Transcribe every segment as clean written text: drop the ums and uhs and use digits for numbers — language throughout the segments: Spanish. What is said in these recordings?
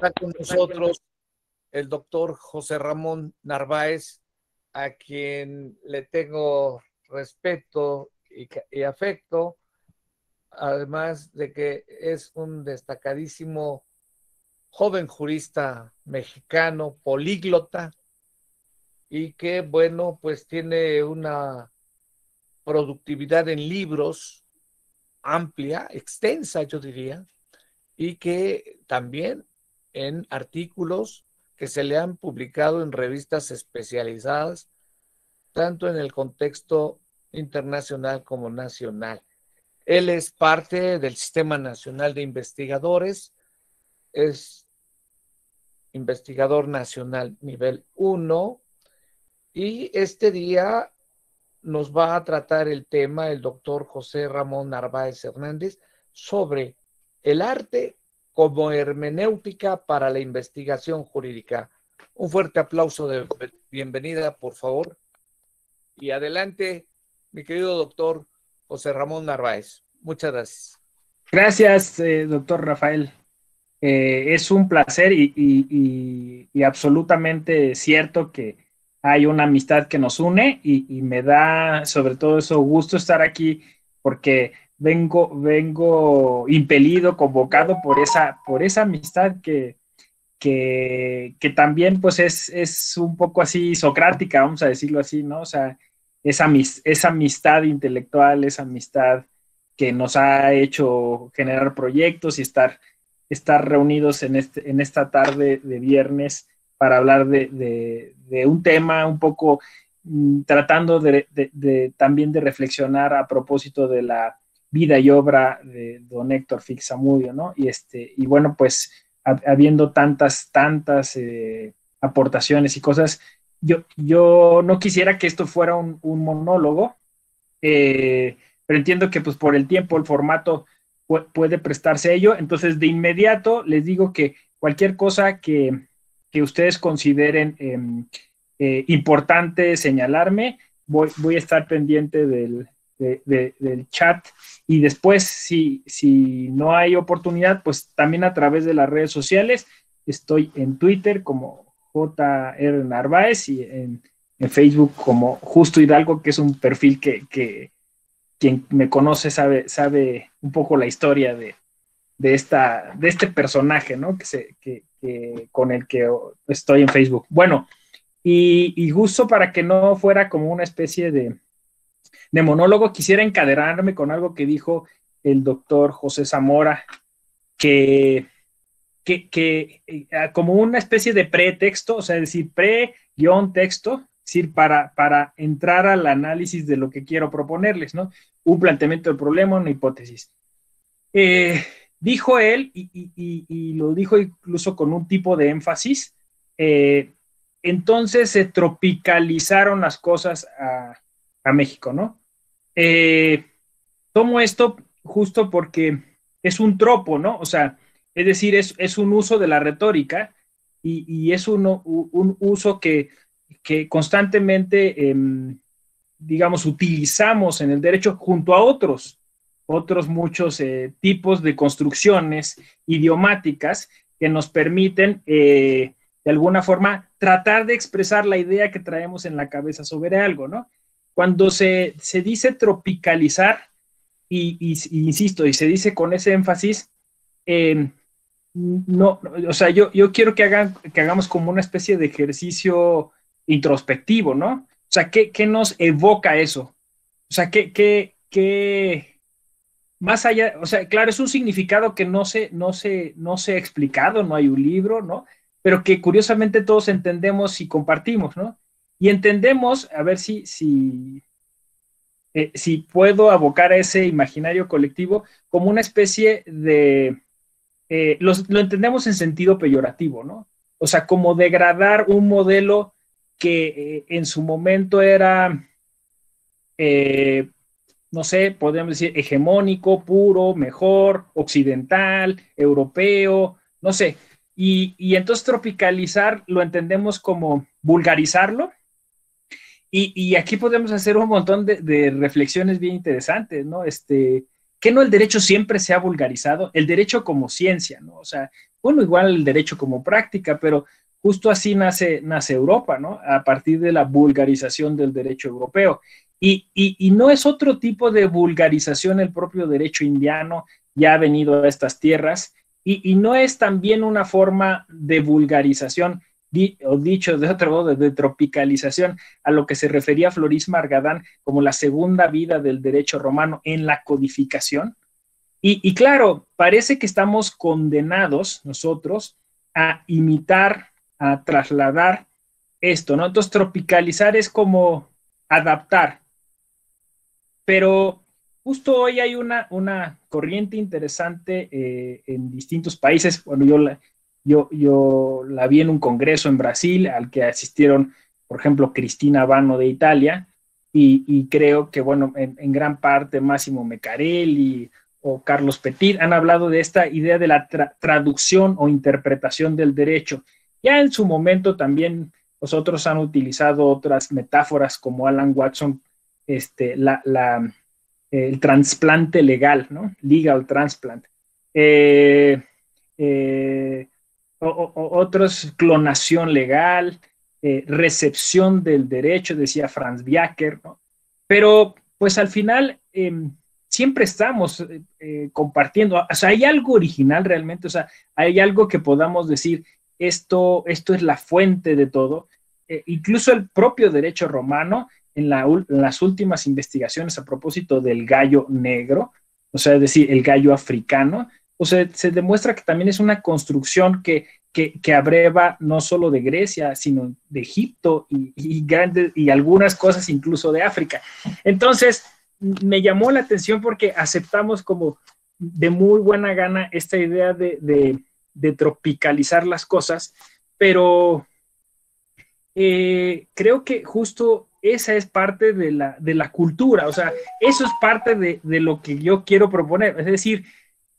está con nosotros el doctor José Ramón Narváez, a quien le tengo respeto y afecto, además de que es un destacadísimo joven jurista mexicano, políglota, y que, bueno, pues tiene una productividad en libros amplia, extensa, yo diría, y que también en artículos que se le han publicado en revistas especializadas, tanto en el contexto internacional como nacional. Él es parte del Sistema Nacional de Investigadores, es investigador nacional nivel 1, y este día nos va a tratar el tema el doctor José Ramón Narváez Hernández sobre el arte como hermenéutica para la investigación jurídica. Un fuerte aplauso de bienvenida, por favor. Y adelante, mi querido doctor José Ramón Narváez. Muchas gracias. Gracias, doctor Rafael. Es un placer y absolutamente cierto que hay una amistad que nos une y me da sobre todo eso gusto estar aquí porque vengo impelido, convocado por esa amistad que también pues es un poco así socrática, vamos a decirlo así, ¿no? O sea, esa amistad intelectual, esa amistad que nos ha hecho generar proyectos y estar reunidos en esta tarde de viernes para hablar de un tema un poco tratando también de reflexionar a propósito de la vida y obra de don Héctor Fix Zamudio, ¿no? Y bueno, pues habiendo tantas aportaciones y cosas, yo no quisiera que esto fuera un monólogo, pero entiendo que pues por el tiempo, el formato puede prestarse a ello. Entonces, de inmediato les digo que cualquier cosa que ustedes consideren importante señalarme, voy a estar pendiente del chat, y después, si no hay oportunidad, pues también a través de las redes sociales. Estoy en Twitter como JR Narváez y en Facebook como Justo Hidalgo, que es un perfil que quien me conoce sabe un poco la historia de este personaje, ¿no? Con el que estoy en Facebook. Bueno, y justo para que no fuera como una especie de monólogo, quisiera encadenarme con algo que dijo el doctor José Zamora, que como una especie de pretexto, o sea, es decir, pre-texto, es decir, para entrar al análisis de lo que quiero proponerles, ¿no? Un planteamiento del problema, una hipótesis. Dijo él, y lo dijo incluso con un tipo de énfasis, entonces se tropicalizaron las cosas a México, ¿no? Tomo esto justo porque es un tropo, ¿no? O sea, es decir, es un uso de la retórica y es un uso que constantemente, digamos, utilizamos en el derecho junto a otros muchos tipos de construcciones idiomáticas que nos permiten, de alguna forma, tratar de expresar la idea que traemos en la cabeza sobre algo, ¿no? Cuando se dice tropicalizar, y insisto, y se dice con ese énfasis, no, o sea, yo quiero que hagamos como una especie de ejercicio introspectivo, ¿no? O sea, ¿qué nos evoca eso? O sea, ¿qué más allá? O sea, claro, es un significado que no se ha explicado, no hay un libro, ¿no? Pero que curiosamente todos entendemos y compartimos, ¿no? Y entendemos, a ver si puedo abocar a ese imaginario colectivo como una especie de... lo entendemos en sentido peyorativo, ¿no? O sea, como degradar un modelo que en su momento era, no sé, podríamos decir hegemónico, puro, mejor, occidental, europeo, no sé. Y entonces tropicalizar lo entendemos como vulgarizarlo. Y aquí podemos hacer un montón de reflexiones bien interesantes, ¿no? Que no el derecho siempre se ha vulgarizado, el derecho como ciencia, ¿no? O sea, bueno, igual el derecho como práctica, pero justo así nace Europa, ¿no? A partir de la vulgarización del derecho europeo. Y no es otro tipo de vulgarización el propio derecho indiano, ya ha venido a estas tierras, y no es también una forma de vulgarización, o dicho de otro modo, de tropicalización, a lo que se refería Floris Margadán como la segunda vida del derecho romano en la codificación. Y claro, parece que estamos condenados nosotros a imitar, a trasladar esto, ¿no? Entonces, tropicalizar es como adaptar, pero justo hoy hay una corriente interesante en distintos países. Bueno, yo la vi en un congreso en Brasil al que asistieron, por ejemplo, Cristina Vano de Italia, y creo que, bueno, en gran parte Massimo Mecarelli o Carlos Petit han hablado de esta idea de la traducción o interpretación del derecho. Ya en su momento también los otros han utilizado otras metáforas como Alan Watson, el trasplante legal, ¿no? Legal transplant. Otros, clonación legal, recepción del derecho, decía Franz Biaker, ¿no? Pero pues al final siempre estamos compartiendo, o sea, hay algo original realmente, o sea, hay algo que podamos decir, esto es la fuente de todo. Incluso el propio derecho romano, en las últimas investigaciones a propósito del gallo negro, o sea, es decir, el gallo africano, o sea, se demuestra que también es una construcción que abreva no solo de Grecia, sino de Egipto y algunas cosas incluso de África. Entonces, me llamó la atención porque aceptamos como de muy buena gana esta idea de tropicalizar las cosas, pero creo que justo esa es parte de la cultura, o sea, eso es parte de lo que yo quiero proponer, es decir,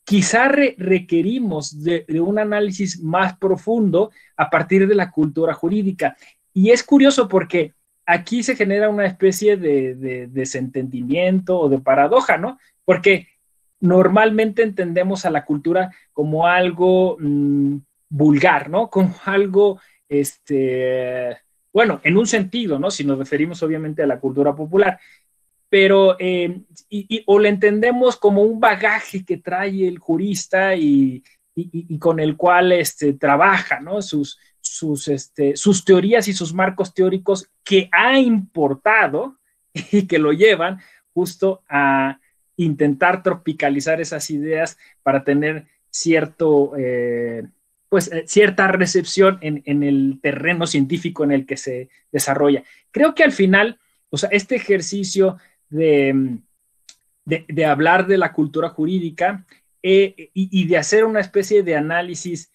quizá requerimos de un análisis más profundo a partir de la cultura jurídica. Y es curioso porque aquí se genera una especie de desentendimiento o de paradoja, ¿no? Porque normalmente entendemos a la cultura como algo vulgar, ¿no? Como algo, bueno, en un sentido, ¿no? Si nos referimos obviamente a la cultura popular, pero o le entendemos como un bagaje que trae el jurista y con el cual trabaja, ¿no? Sus teorías y sus marcos teóricos que ha importado y que lo llevan justo a intentar tropicalizar esas ideas para tener cierta recepción en el terreno científico en el que se desarrolla. Creo que al final, o sea, este ejercicio de hablar de la cultura jurídica y de hacer una especie de análisis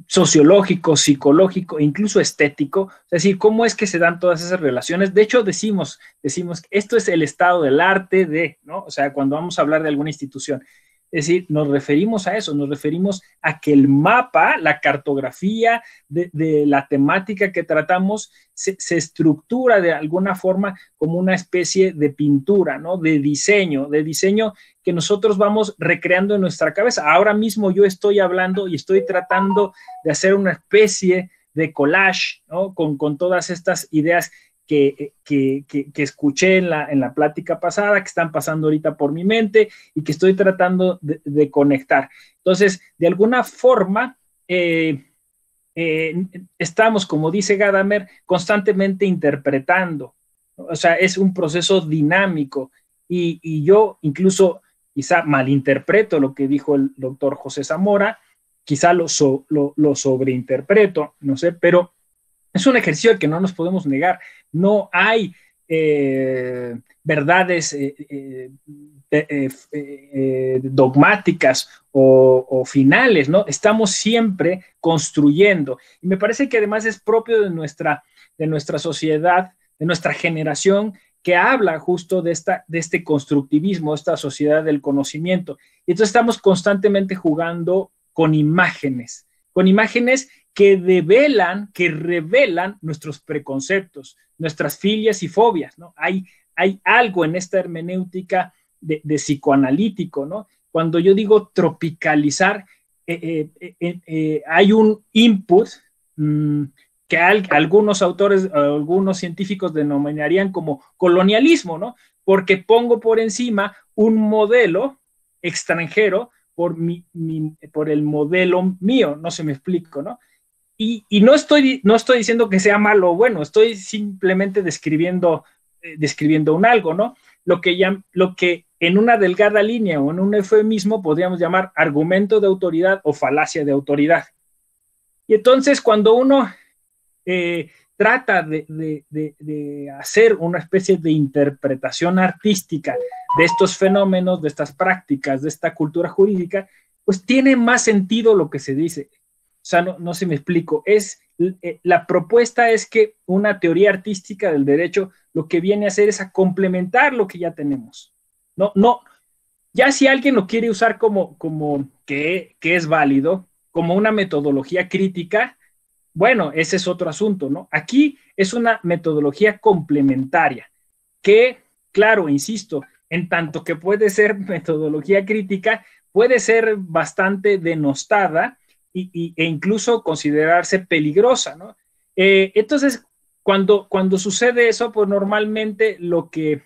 sociológico, psicológico, incluso estético, es decir, cómo es que se dan todas esas relaciones. De hecho, decimos que esto es el estado del arte ¿no? O sea, cuando vamos a hablar de alguna institución, es decir, nos referimos a eso, nos referimos a que el mapa, la cartografía de la temática que tratamos se estructura de alguna forma como una especie de pintura, ¿no? De diseño que nosotros vamos recreando en nuestra cabeza. Ahora mismo yo estoy hablando y estoy tratando de hacer una especie de collage, ¿no? Con todas estas ideas que escuché en la plática pasada, que están pasando ahorita por mi mente y que estoy tratando de conectar. Entonces, de alguna forma, estamos, como dice Gadamer, constantemente interpretando. O sea, es un proceso dinámico y yo incluso quizá malinterpreto lo que dijo el doctor José Zamora, quizá lo sobreinterpreto, no sé, pero es un ejercicio al que no nos podemos negar. No hay verdades dogmáticas o finales, ¿no? Estamos siempre construyendo. Y me parece que además es propio de nuestra sociedad, de nuestra generación, que habla justo de este constructivismo, esta sociedad del conocimiento. Y entonces estamos constantemente jugando con imágenes que revelan nuestros preconceptos, nuestras filias y fobias, ¿no? Hay algo en esta hermenéutica de psicoanalítico, ¿no? Cuando yo digo tropicalizar, hay un input que algunos autores, algunos científicos denominarían como colonialismo, ¿no? Porque pongo por encima un modelo extranjero por el modelo mío, no se me explico, ¿no? Y no estoy diciendo que sea malo o bueno, estoy simplemente describiendo un algo, ¿no? Lo que en una delgada línea o en un eufemismo podríamos llamar argumento de autoridad o falacia de autoridad. Y entonces cuando uno trata de hacer una especie de interpretación artística de estos fenómenos, de estas prácticas, de esta cultura jurídica, pues tiene más sentido lo que se dice. O sea, no se me explico. La propuesta es que una teoría artística del derecho lo que viene a hacer es a complementar lo que ya tenemos. No, ya si alguien lo quiere usar como que es válido, como una metodología crítica, bueno, ese es otro asunto, ¿no? Aquí es una metodología complementaria que, claro, insisto, en tanto que puede ser metodología crítica, puede ser bastante denostada e incluso considerarse peligrosa, ¿no? Entonces, cuando sucede eso, pues normalmente lo que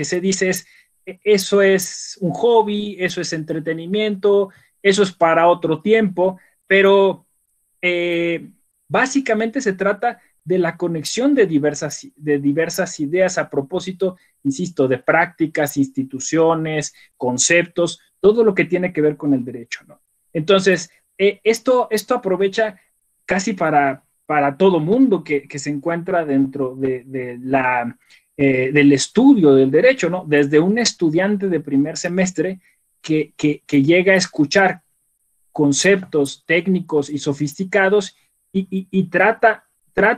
se dice es, eso es un hobby, eso es entretenimiento, eso es para otro tiempo, pero básicamente se trata de la conexión de diversas ideas a propósito, insisto, de prácticas, instituciones, conceptos, todo lo que tiene que ver con el derecho, ¿no? Entonces, esto aprovecha casi para todo mundo que se encuentra dentro del estudio del derecho, ¿no? Desde un estudiante de primer semestre que llega a escuchar conceptos técnicos y sofisticados y trata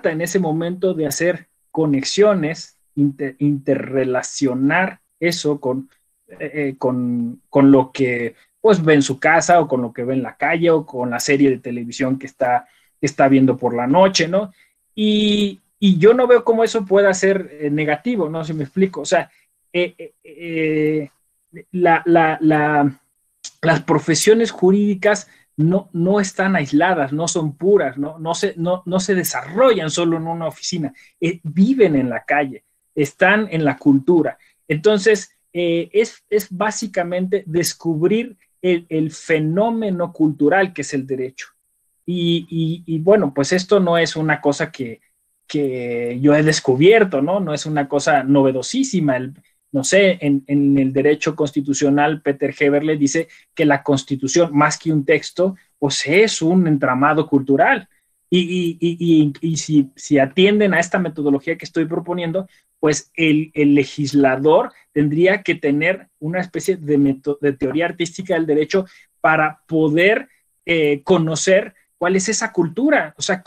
en ese momento de hacer conexiones, interrelacionar eso con lo que pues ve en su casa o con lo que ve en la calle o con la serie de televisión que está viendo por la noche, ¿no? Y yo no veo cómo eso pueda ser negativo, ¿no? Si me explico. O sea, las profesiones jurídicas no están aisladas, no son puras, no se desarrollan solo en una oficina, viven en la calle, están en la cultura. Entonces, es básicamente descubrir el fenómeno cultural que es el derecho. Y bueno, pues esto no es una cosa que yo he descubierto, ¿no? No es una cosa novedosísima. No sé, en el derecho constitucional, Peter Heberle dice que la Constitución, más que un texto, pues es un entramado cultural. Y si atienden a esta metodología que estoy proponiendo, pues el legislador tendría que tener una especie de teoría artística del derecho para poder conocer cuál es esa cultura. O sea,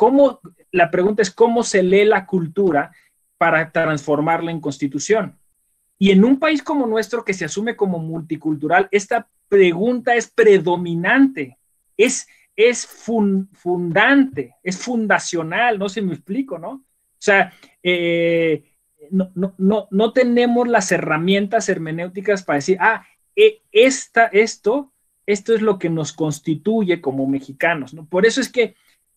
la pregunta es cómo se lee la cultura para transformarla en constitución. Y en un país como nuestro, que se asume como multicultural, esta pregunta es predominante, es fundante, es fundacional, no sé si me explico, ¿no? O sea, no tenemos las herramientas hermenéuticas para decir, esto es lo que nos constituye como mexicanos, ¿no? Por eso es que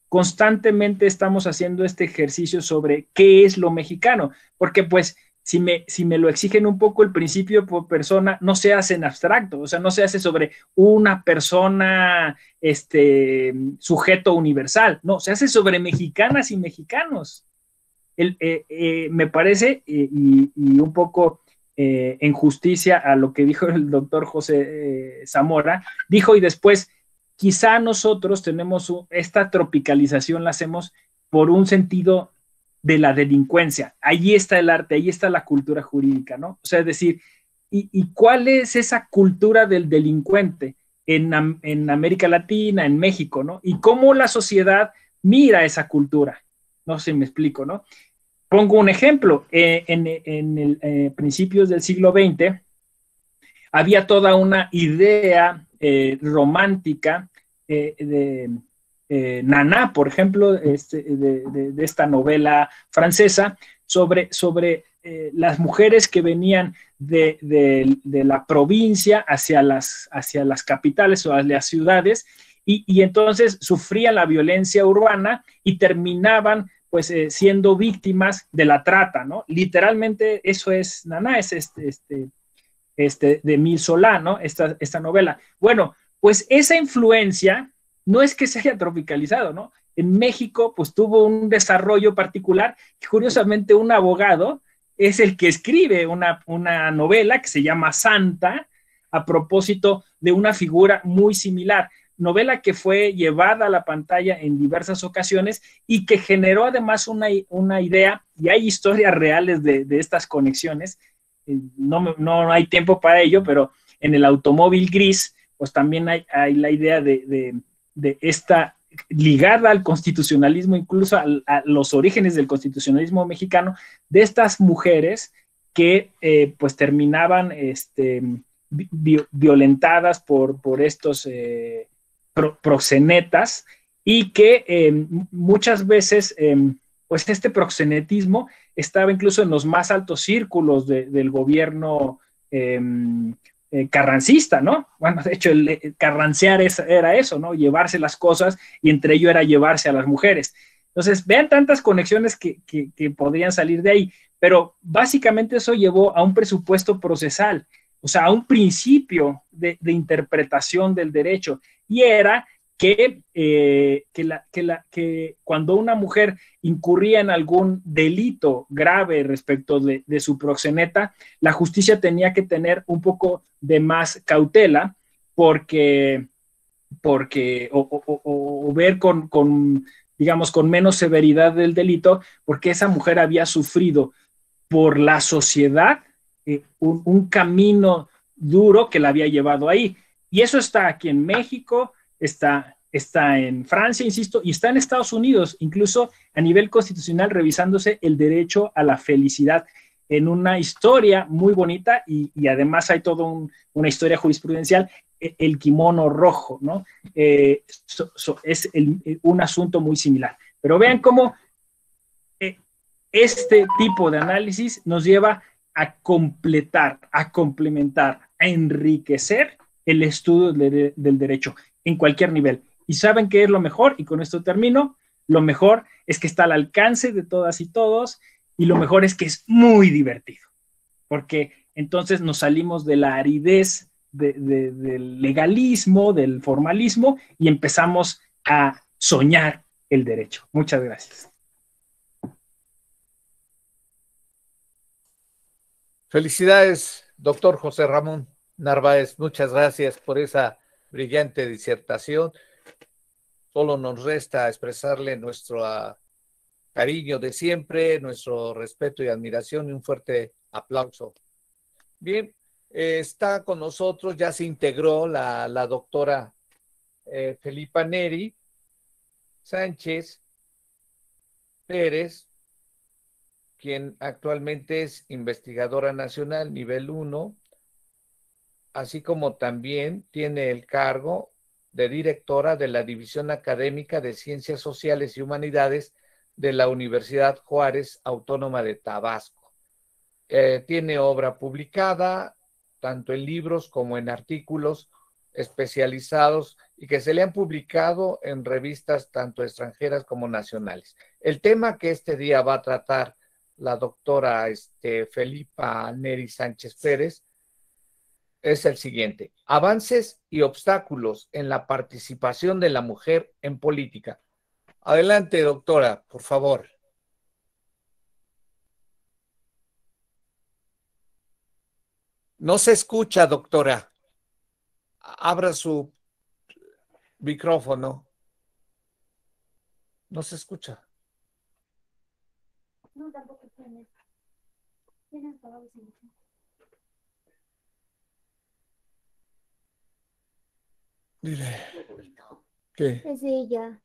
constantemente estamos haciendo este ejercicio sobre qué es lo mexicano, porque pues si me lo exigen un poco, el principio por persona no se hace en abstracto, o sea, no se hace sobre una persona, sujeto universal, no, se hace sobre mexicanas y mexicanos. Me parece, y un poco en justicia a lo que dijo el doctor José Zamora, dijo y después, quizá nosotros tenemos esta tropicalización, la hacemos por un sentido de la delincuencia. Ahí está el arte, ahí está la cultura jurídica, ¿no? O sea, es decir, ¿y cuál es esa cultura del delincuente en América Latina, en México, ¿no? Y cómo la sociedad mira esa cultura. No sé si me explico, ¿no? Pongo un ejemplo. En principios del siglo XX había toda una idea romántica de Nana, por ejemplo, de esta novela francesa, sobre las mujeres que venían de la provincia hacia las capitales o hacia las ciudades y entonces sufrían la violencia urbana y terminaban pues siendo víctimas de la trata, ¿no? Literalmente eso es Naná, es de Emile Zola, ¿no? Esta novela. Bueno, pues esa influencia no es que se haya tropicalizado, ¿no? En México, pues tuvo un desarrollo particular, que curiosamente un abogado es el que escribe una novela que se llama Santa, a propósito de una figura muy similar. Novela que fue llevada a la pantalla en diversas ocasiones y que generó además una idea, y hay historias reales de estas conexiones. No hay tiempo para ello, pero en el automóvil gris, pues también hay la idea de esta ligada al constitucionalismo, incluso a los orígenes del constitucionalismo mexicano, de estas mujeres que pues terminaban violentadas por estos proxenetas y que muchas veces pues este proxenetismo estaba incluso en los más altos círculos del gobierno carrancista, ¿no? Bueno, de hecho, carrancear era eso, ¿no? Llevarse las cosas y entre ello era llevarse a las mujeres. Entonces, vean tantas conexiones que podrían salir de ahí, pero básicamente eso llevó a un presupuesto procesal, o sea, a un principio de interpretación del derecho, y era que cuando una mujer incurría en algún delito grave respecto de su proxeneta, la justicia tenía que tener un poco de más cautela porque o ver digamos, con menos severidad del delito, porque esa mujer había sufrido por la sociedad un camino duro que la había llevado ahí. Y eso está aquí en México, está en Francia, insisto, y está en Estados Unidos, incluso a nivel constitucional, revisándose el derecho a la felicidad en una historia muy bonita y además hay toda una historia jurisprudencial, el kimono rojo, ¿no? Es un asunto muy similar. Pero vean cómo este tipo de análisis nos lleva a completar, a complementar, a enriquecer el estudio del derecho en cualquier nivel. ¿Y saben qué es lo mejor? Y con esto termino. Lo mejor es que está al alcance de todas y todos, y lo mejor es que es muy divertido, porque entonces nos salimos de la aridez del legalismo, del formalismo, y empezamos a soñar el derecho. Muchas gracias. Felicidades, doctor José Ramón Narváez. Muchas gracias por esa brillante disertación. Solo nos resta expresarle nuestro cariño de siempre, nuestro respeto y admiración y un fuerte aplauso. Bien, está con nosotros, ya se integró la doctora Felipa Neri Sánchez Pérez, quien actualmente es investigadora nacional nivel 1, así como también tiene el cargo de directora de la División Académica de Ciencias Sociales y Humanidades de la Universidad Juárez Autónoma de Tabasco. Tiene obra publicada, tanto en libros como en artículos especializados y que se le han publicado en revistas tanto extranjeras como nacionales. El tema que este día va a tratar la doctora Felipa Neri Sánchez Pérez es el siguiente: avances y obstáculos en la participación de la mujer en política. Adelante, doctora, por favor. No se escucha, doctora. Abra su micrófono. No se escucha. No, tampoco tiene. Dile. ¿Qué? Es ella.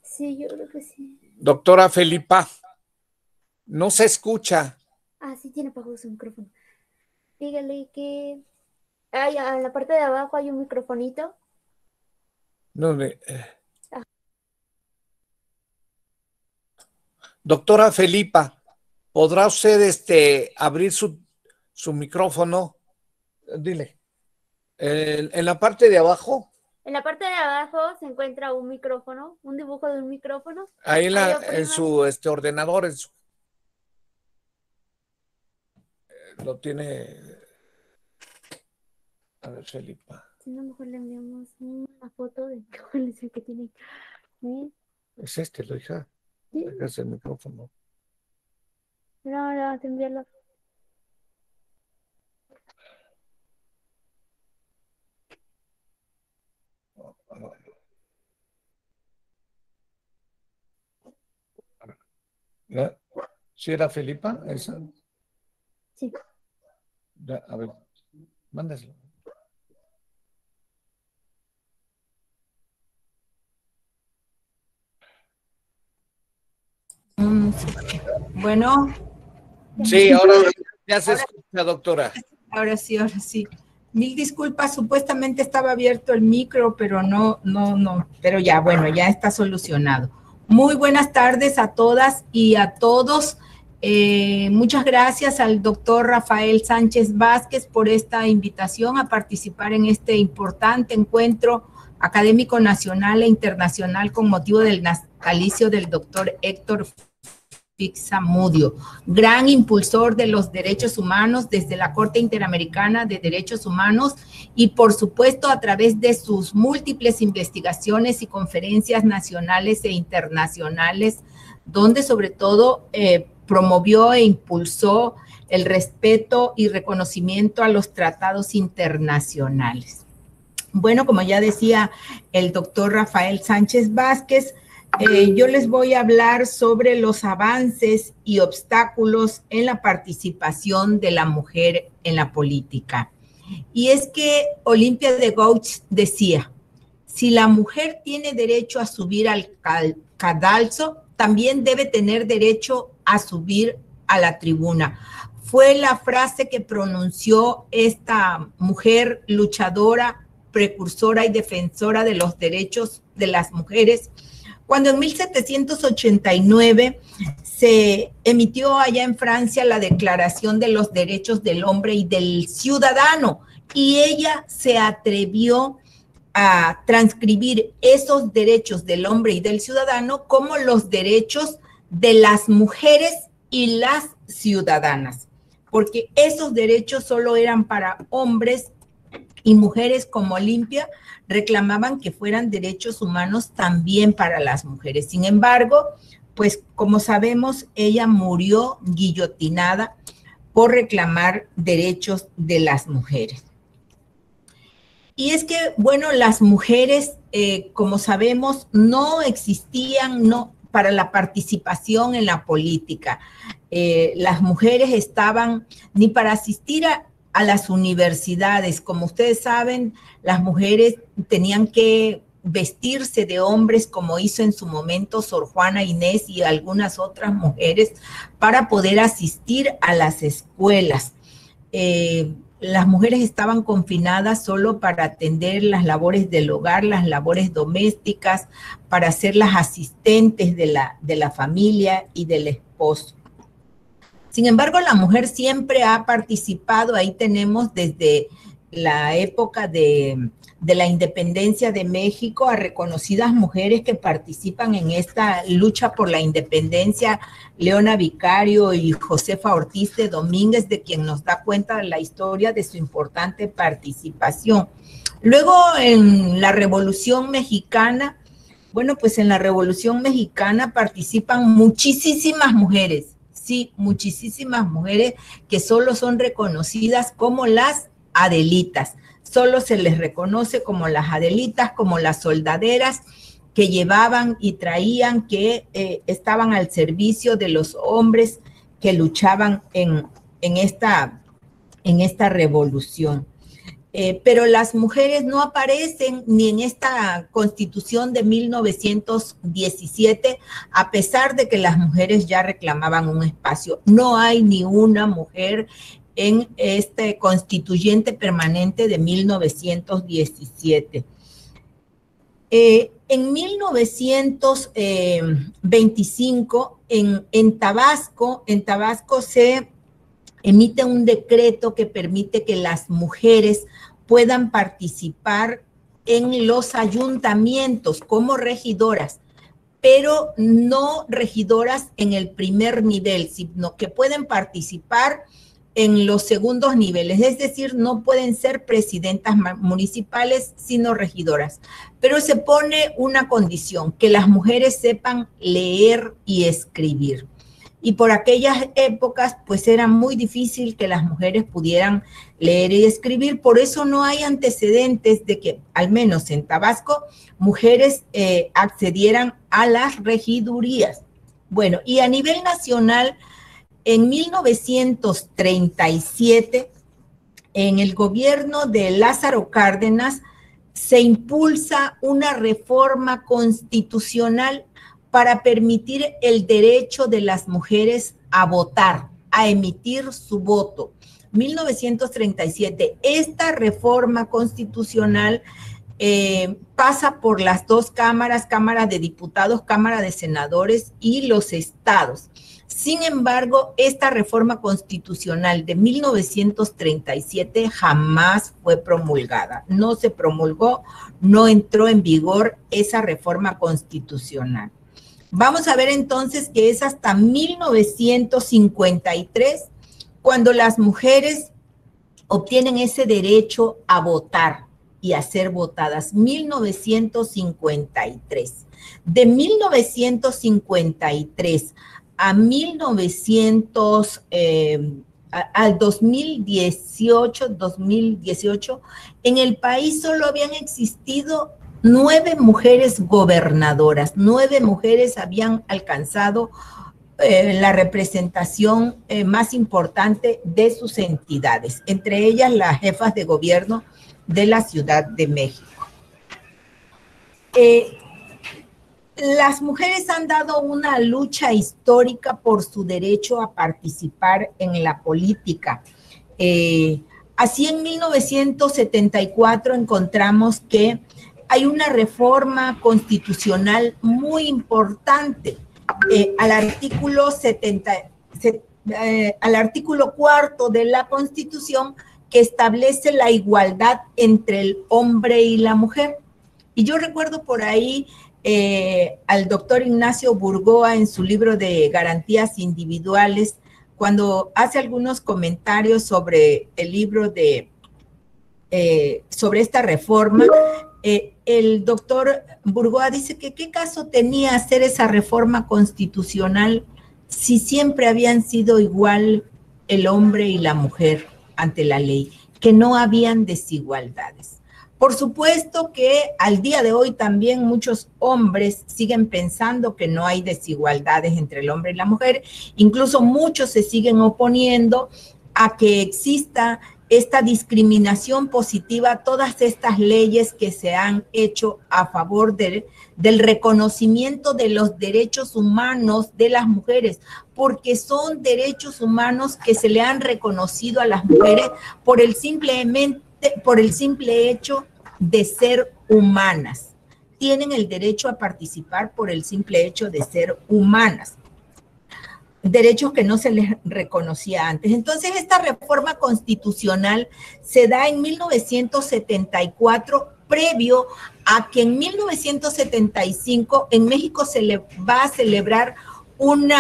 Sí, yo creo que sí. Doctora Felipa, no se escucha. Ah, sí, tiene apagado su micrófono. Dígale que en la parte de abajo hay un microfonito. ¿Dónde? Doctora Felipa, ¿podrá usted abrir su micrófono? Dile. En la parte de abajo. En la parte de abajo se encuentra un micrófono, un dibujo de un micrófono. Ahí en su ordenador, lo tiene. A ver, Felipa. Si no, mejor le enviamos una foto de cuál es el que tiene. ¿Sí? Es lo hija. ¿Sí? Es el micrófono. No, no, te enviarlo. ¿Sí era Felipa? ¿Esa? Sí. A ver, mándaselo. Bueno. Sí, ahora ya se escucha, doctora. Ahora sí. Mil disculpas, supuestamente estaba abierto el micro, pero no, pero ya, bueno, ya está solucionado. Muy buenas tardes a todas y a todos. Muchas gracias al doctor Rafael Sánchez Vázquez por esta invitación a participar en este importante encuentro académico nacional e internacional con motivo del natalicio del doctor Héctor Zamudio, gran impulsor de los derechos humanos desde la Corte Interamericana de Derechos Humanos y, por supuesto, a través de sus múltiples investigaciones y conferencias nacionales e internacionales, donde sobre todo promovió e impulsó el respeto y reconocimiento a los tratados internacionales. Bueno, como ya decía el doctor Rafael Sánchez Vázquez, yo les voy a hablar sobre los avances y obstáculos en la participación de la mujer en la política. Y es que Olimpia de Gouges decía, si la mujer tiene derecho a subir al cadalso, también debe tener derecho a subir a la tribuna. Fue la frase que pronunció esta mujer luchadora, precursora y defensora de los derechos de las mujeres, cuando en 1789 se emitió allá en Francia la Declaración de los Derechos del Hombre y del Ciudadano, y ella se atrevió a transcribir esos derechos del hombre y del ciudadano como los derechos de las mujeres y las ciudadanas, porque esos derechos solo eran para hombres, y mujeres como Olimpia reclamaban que fueran derechos humanos también para las mujeres. Sin embargo, pues como sabemos, ella murió guillotinada por reclamar derechos de las mujeres. Y es que, bueno, las mujeres, como sabemos, no existían para la participación en la política. Las mujeres estaban ni para asistir a las universidades. Como ustedes saben, las mujeres tenían que vestirse de hombres, como hizo en su momento Sor Juana Inés y algunas otras mujeres, para poder asistir a las escuelas. Las mujeres estaban confinadas solo para atender las labores del hogar, las labores domésticas, para ser las asistentes de la familia y del esposo. Sin embargo, la mujer siempre ha participado. Ahí tenemos desde la época de la independencia de México a reconocidas mujeres que participan en esta lucha por la independencia, Leona Vicario y Josefa Ortiz de Domínguez, de quien nos da cuenta de la historia de su importante participación. Luego, en la Revolución Mexicana, bueno, pues en la Revolución Mexicana participan muchísimas mujeres. Sí, muchísimas mujeres que solo son reconocidas como las Adelitas. Solo se les reconoce como las Adelitas, como las soldaderas que llevaban y traían, que estaban al servicio de los hombres que luchaban en esta revolución. Pero las mujeres no aparecen ni en esta Constitución de 1917, a pesar de que las mujeres ya reclamaban un espacio. No hay ni una mujer en este constituyente permanente de 1917. En 1925, en Tabasco se emite un decreto que permite que las mujeres puedan participar en los ayuntamientos como regidoras, pero no regidoras en el primer nivel, sino que pueden participar en los segundos niveles, es decir, no pueden ser presidentas municipales, sino regidoras. Pero se pone una condición, que las mujeres sepan leer y escribir. Y por aquellas épocas, pues era muy difícil que las mujeres pudieran leer y escribir. Por eso no hay antecedentes de que, al menos en Tabasco, mujeres accedieran a las regidurías. Bueno, y a nivel nacional, en 1937, en el gobierno de Lázaro Cárdenas, se impulsa una reforma constitucional para permitir el derecho de las mujeres a votar, a emitir su voto. 1937, esta reforma constitucional pasa por las dos cámaras, Cámara de Diputados, Cámara de Senadores y los estados. Sin embargo, esta reforma constitucional de 1937 jamás fue promulgada. No se promulgó, no entró en vigor esa reforma constitucional. Vamos a ver entonces que es hasta 1953 cuando las mujeres obtienen ese derecho a votar y a ser votadas. 1953. De 1953 al 2018, en el país solo habían existido 9 mujeres gobernadoras, 9 mujeres habían alcanzado la representación más importante de sus entidades, entre ellas las jefas de gobierno de la Ciudad de México. Las mujeres han dado una lucha histórica por su derecho a participar en la política. Así en 1974 encontramos que hay una reforma constitucional muy importante al artículo 4 de la Constitución, que establece la igualdad entre el hombre y la mujer. Y yo recuerdo por ahí al doctor Ignacio Burgoa en su libro de Garantías Individuales, cuando hace algunos comentarios sobre el libro sobre esta reforma. El doctor Burgoa dice que qué caso tenía hacer esa reforma constitucional si siempre habían sido igual el hombre y la mujer ante la ley, que no habían desigualdades. Por supuesto que al día de hoy también muchos hombres siguen pensando que no hay desigualdades entre el hombre y la mujer, incluso muchos se siguen oponiendo a que exista esta discriminación positiva, todas estas leyes que se han hecho a favor del reconocimiento de los derechos humanos de las mujeres, porque son derechos humanos que se le han reconocido a las mujeres por el simple hecho de ser humanas. Tienen el derecho a participar por el simple hecho de ser humanas. Derechos que no se les reconocía antes. Entonces, esta reforma constitucional se da en 1974, previo a que en 1975 en México se le va a celebrar un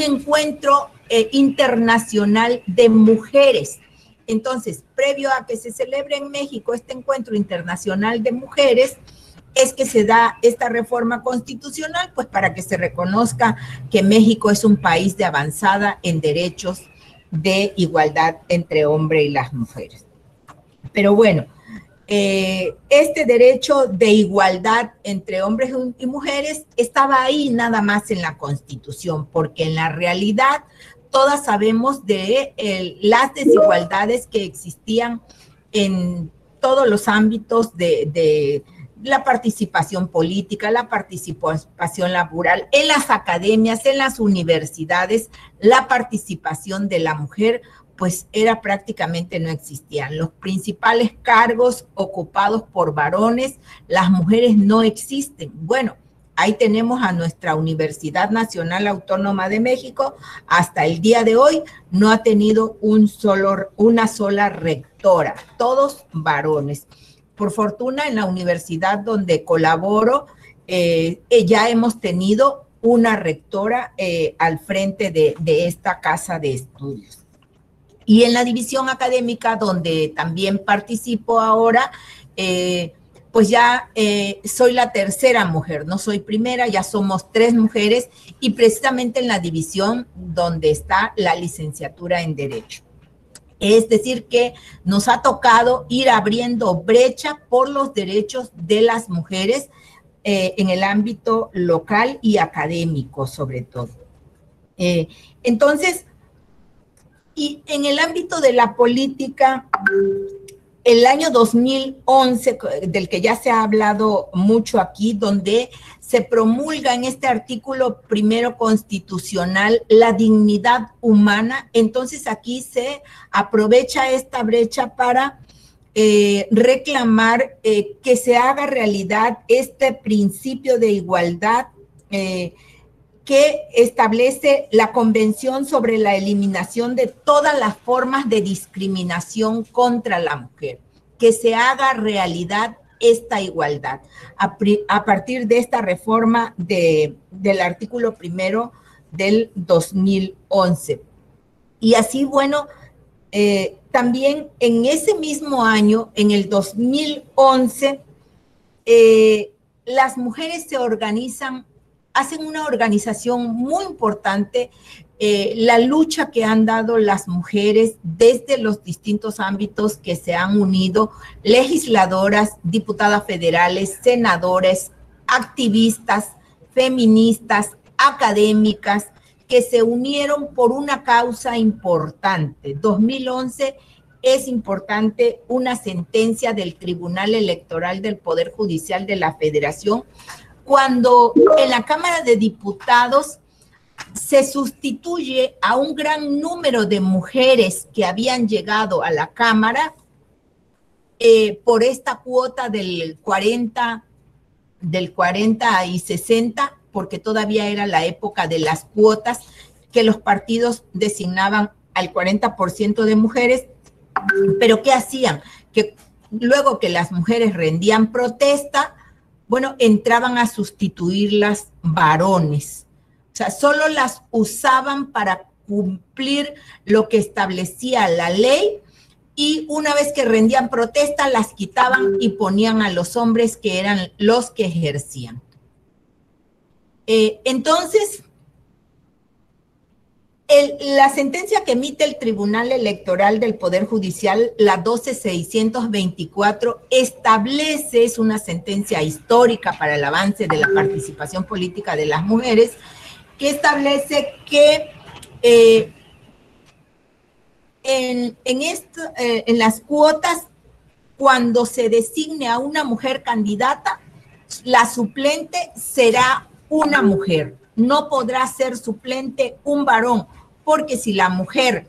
encuentro internacional de mujeres. Entonces, previo a que se celebre en México este encuentro internacional de mujeres, es que se da esta reforma constitucional, pues para que se reconozca que México es un país de avanzada en derechos de igualdad entre hombre y las mujeres. Pero bueno, este derecho de igualdad entre hombres y mujeres estaba ahí nada más en la Constitución, porque en la realidad todas sabemos de las desigualdades que existían en todos los ámbitos de la participación política, la participación laboral, en las academias, en las universidades, la participación de la mujer, pues era prácticamente no existían. Los principales cargos ocupados por varones, las mujeres no existen. Bueno, ahí tenemos a nuestra Universidad Nacional Autónoma de México, hasta el día de hoy no ha tenido una sola rectora, todos varones. Por fortuna, en la universidad donde colaboro, ya hemos tenido una rectora al frente de esta casa de estudios. Y en la división académica, donde también participo ahora, pues ya soy la tercera mujer, no soy primera, ya somos 3 mujeres, y precisamente en la división donde está la licenciatura en Derecho. Es decir, que nos ha tocado ir abriendo brecha por los derechos de las mujeres en el ámbito local y académico, sobre todo. Entonces, y en el ámbito de la política, el año 2011, del que ya se ha hablado mucho aquí, donde se promulga en este artículo primero constitucional la dignidad humana, entonces aquí se aprovecha esta brecha para reclamar que se haga realidad este principio de igualdad que establece la Convención sobre la eliminación de todas las formas de discriminación contra la mujer, que se haga realidad esta igualdad a partir de esta reforma del artículo primero del 2011. Y así, bueno, también en ese mismo año, en el 2011, las mujeres se organizan, hacen una organización muy importante, la lucha que han dado las mujeres desde los distintos ámbitos que se han unido, legisladoras, diputadas federales, senadores, activistas, feministas, académicas, que se unieron por una causa importante. 2011 es importante una sentencia del Tribunal Electoral del Poder Judicial de la Federación, cuando en la Cámara de Diputados se sustituye a un gran número de mujeres que habían llegado a la Cámara por esta cuota del 40 y 60, porque todavía era la época de las cuotas, que los partidos designaban al 40% de mujeres, pero ¿qué hacían? Que luego que las mujeres rendían protesta, bueno, entraban a sustituirlas varones. O sea, solo las usaban para cumplir lo que establecía la ley, y una vez que rendían protesta, las quitaban y ponían a los hombres que eran los que ejercían. Entonces, la sentencia que emite el Tribunal Electoral del Poder Judicial, la 12.624, establece, es una sentencia histórica para el avance de la participación política de las mujeres, que establece que en las cuotas, cuando se designe a una mujer candidata, la suplente será una mujer, no podrá ser suplente un varón, porque si la mujer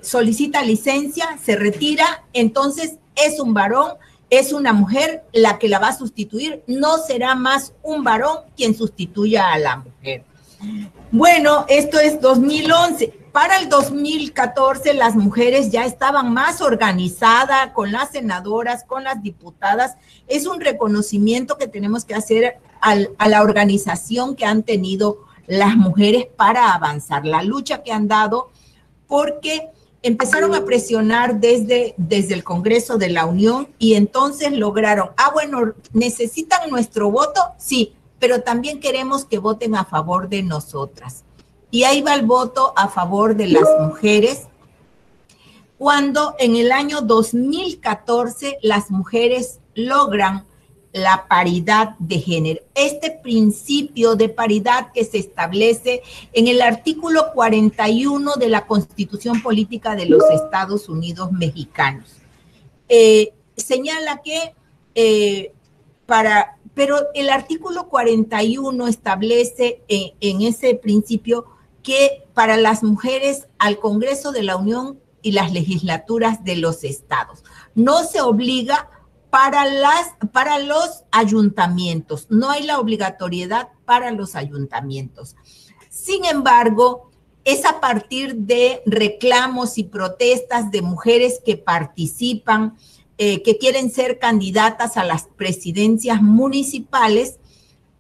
solicita licencia, se retira, entonces es un varón, es una mujer la que la va a sustituir, no será más un varón quien sustituya a la mujer. Bueno, esto es 2011. Para el 2014 las mujeres ya estaban más organizadas con las senadoras, con las diputadas. Es un reconocimiento que tenemos que hacer a la organización que han tenido las mujeres para avanzar, la lucha que han dado, porque empezaron a presionar desde el Congreso de la Unión, y entonces lograron, bueno, ¿necesitan nuestro voto? Sí, pero también queremos que voten a favor de nosotras. Y ahí va el voto a favor de las mujeres, cuando en el año 2014 las mujeres logran la paridad de género. Este principio de paridad que se establece en el artículo 41 de la Constitución Política de los Estados Unidos Mexicanos. Señala que pero el artículo 41 establece en ese principio que para las mujeres al Congreso de la Unión y las legislaturas de los estados no se obliga para los ayuntamientos. No hay la obligatoriedad para los ayuntamientos. Sin embargo, es a partir de reclamos y protestas de mujeres que participan, que quieren ser candidatas a las presidencias municipales,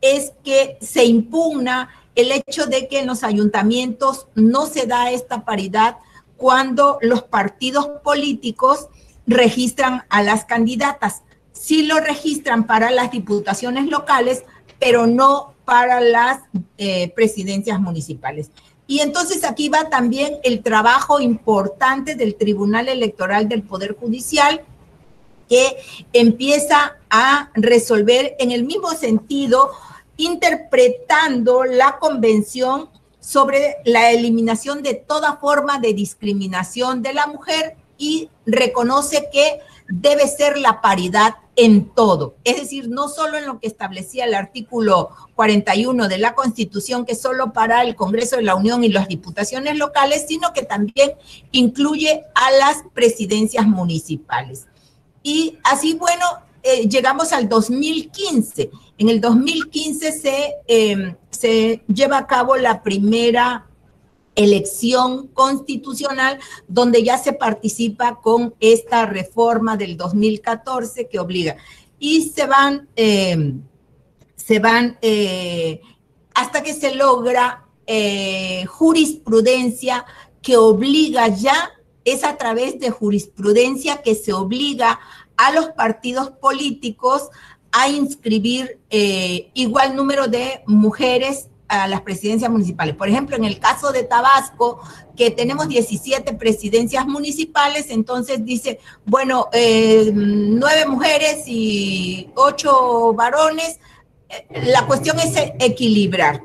es que se impugna el hecho de que en los ayuntamientos no se da esta paridad cuando los partidos políticos registran a las candidatas. Sí lo registran para las diputaciones locales, pero no para las presidencias municipales. Y entonces aquí va también el trabajo importante del Tribunal Electoral del Poder Judicial, que empieza a resolver en el mismo sentido, interpretando la Convención sobre la eliminación de toda forma de discriminación de la mujer y reconoce que debe ser la paridad en todo, es decir, no solo en lo que establecía el artículo 41 de la Constitución, que es solo para el Congreso de la Unión y las diputaciones locales, sino que también incluye a las presidencias municipales. Y así, bueno, llegamos al 2015. En el 2015 se lleva a cabo la primera elección constitucional, donde ya se participa con esta reforma del 2014 que obliga. Y se van hasta que se logra jurisprudencia que obliga ya, es a través de jurisprudencia que se obliga a los partidos políticos a inscribir igual número de mujeres a las presidencias municipales. Por ejemplo, en el caso de Tabasco, que tenemos 17 presidencias municipales, entonces dice, bueno, 9 mujeres y 8 varones, la cuestión es equilibrar.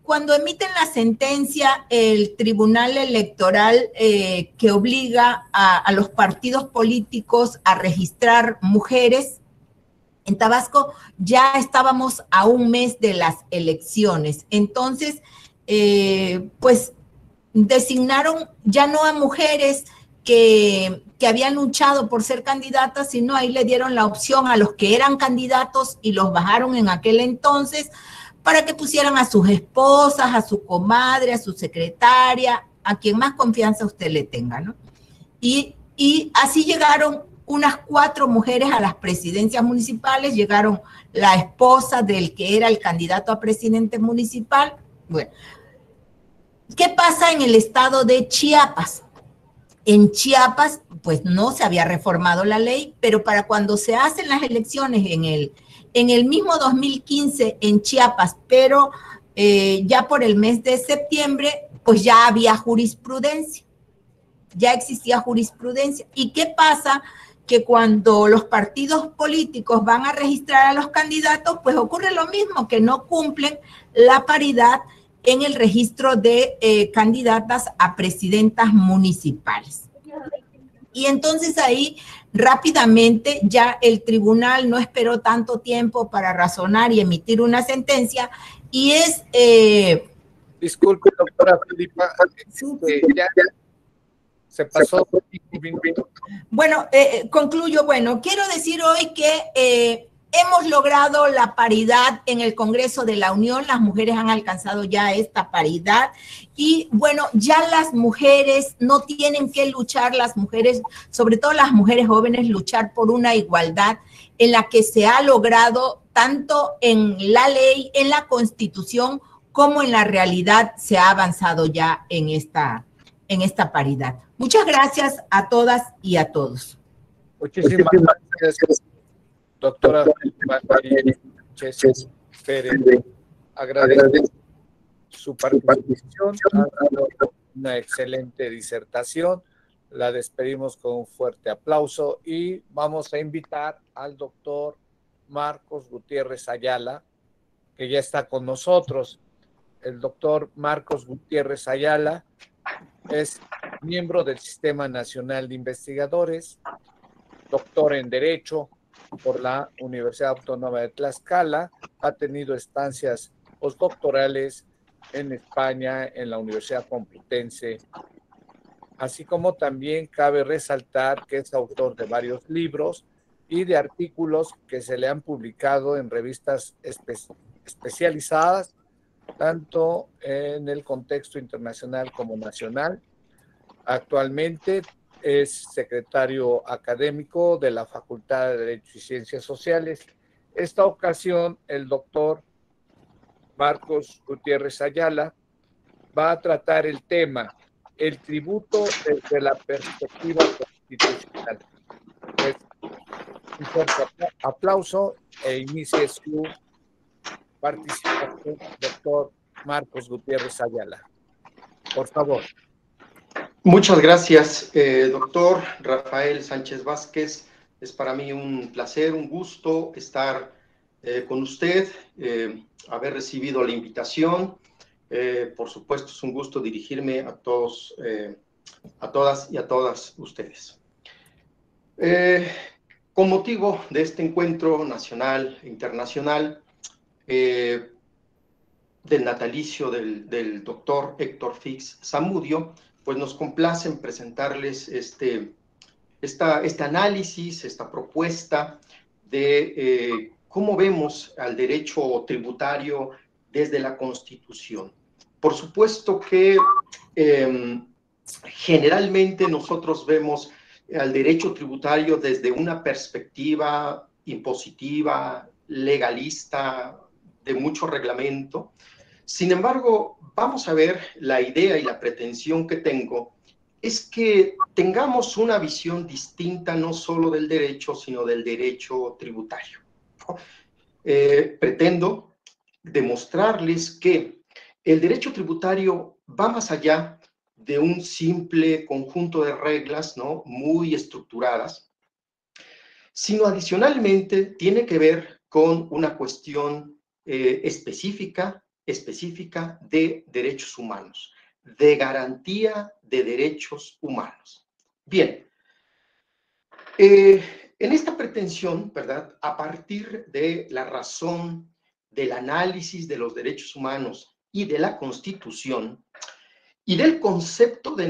Cuando emiten la sentencia, el Tribunal Electoral que obliga a los partidos políticos a registrar mujeres, en Tabasco ya estábamos a un mes de las elecciones. Entonces, pues designaron ya no a mujeres que habían luchado por ser candidatas, sino ahí le dieron la opción a los que eran candidatos y los bajaron en aquel entonces para que pusieran a sus esposas, a su comadre, a su secretaria, a quien más confianza usted le tenga, ¿no? Y así llegaron unas 4 mujeres a las presidencias municipales, llegaron la esposa del que era el candidato a presidente municipal. Bueno, ¿qué pasa en el estado de Chiapas? En Chiapas, pues no se había reformado la ley, pero para cuando se hacen las elecciones en el mismo 2015 en Chiapas, pero ya por el mes de septiembre, pues ya había jurisprudencia, ya existía jurisprudencia. ¿Y qué pasa? Que cuando los partidos políticos van a registrar a los candidatos, pues ocurre lo mismo, que no cumplen la paridad en el registro de candidatas a presidentas municipales. Y entonces ahí rápidamente ya el tribunal no esperó tanto tiempo para razonar y emitir una sentencia y es... Disculpe, doctora Filipa, ya se pasó 5 minutos. Bueno, concluyo. Bueno, quiero decir hoy que hemos logrado la paridad en el Congreso de la Unión, las mujeres han alcanzado ya esta paridad y bueno, ya las mujeres no tienen que luchar, las mujeres, sobre todo las mujeres jóvenes, luchar por una igualdad en la que se ha logrado tanto en la ley, en la Constitución, como en la realidad se ha avanzado ya en esta paridad. Muchas gracias a todas y a todos. Muchísimas gracias, doctora Pérez. Agradezco su participación, ha dado una excelente disertación. La despedimos con un fuerte aplauso y vamos a invitar al doctor Marcos Gutiérrez Ayala, que ya está con nosotros. El doctor Marcos Gutiérrez Ayala es miembro del Sistema Nacional de Investigadores, doctor en Derecho por la Universidad Autónoma de Tlaxcala, ha tenido estancias postdoctorales en España, en la Universidad Complutense así como también cabe resaltar que es autor de varios libros y de artículos que se le han publicado en revistas especializadas, tanto en el contexto internacional como nacional. Actualmente es secretario académico de la Facultad de Derecho y Ciencias Sociales. Esta ocasión, el doctor Marcos Gutiérrez Ayala va a tratar el tema, el tributo desde la perspectiva constitucional. Pues un fuerte aplauso e inicie su participación, doctor Marcos Gutiérrez Ayala. Por favor. Muchas gracias, doctor Rafael Sánchez Vázquez. Es para mí un placer, un gusto estar con usted, haber recibido la invitación. Por supuesto, es un gusto dirigirme a todos, a todas y a todas ustedes. Con motivo de este encuentro nacional e internacional, del natalicio del doctor Héctor Fix Zamudio, pues nos complace en presentarles este análisis, esta propuesta de cómo vemos al derecho tributario desde la Constitución. Por supuesto que generalmente nosotros vemos al derecho tributario desde una perspectiva impositiva, legalista, de mucho reglamento. Sin embargo, vamos a ver, la idea y la pretensión que tengo es que tengamos una visión distinta no solo del derecho, sino del derecho tributario. Pretendo demostrarles que el derecho tributario va más allá de un simple conjunto de reglas, ¿no?, muy estructuradas, sino adicionalmente tiene que ver con una cuestión específica de derechos humanos, de garantía de derechos humanos. Bien, en esta pretensión, ¿verdad?, a partir de la razón del análisis de los derechos humanos y de la Constitución y del concepto de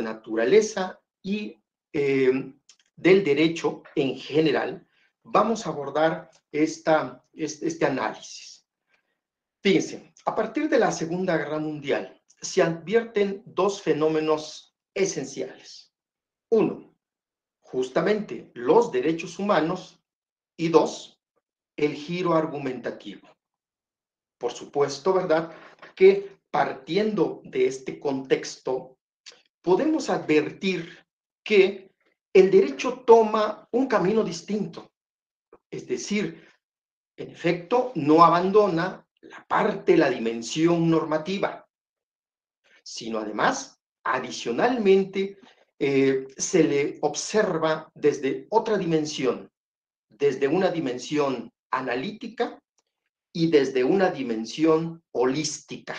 naturaleza y del derecho en general, vamos a abordar este análisis. Fíjense, a partir de la Segunda Guerra Mundial se advierten dos fenómenos esenciales. Uno, justamente los derechos humanos, y dos, el giro argumentativo. Por supuesto, ¿verdad?, que partiendo de este contexto, podemos advertir que el derecho toma un camino distinto. Es decir, en efecto, no abandona la dimensión normativa, sino además, adicionalmente, se le observa desde otra dimensión, desde una dimensión analítica y desde una dimensión holística.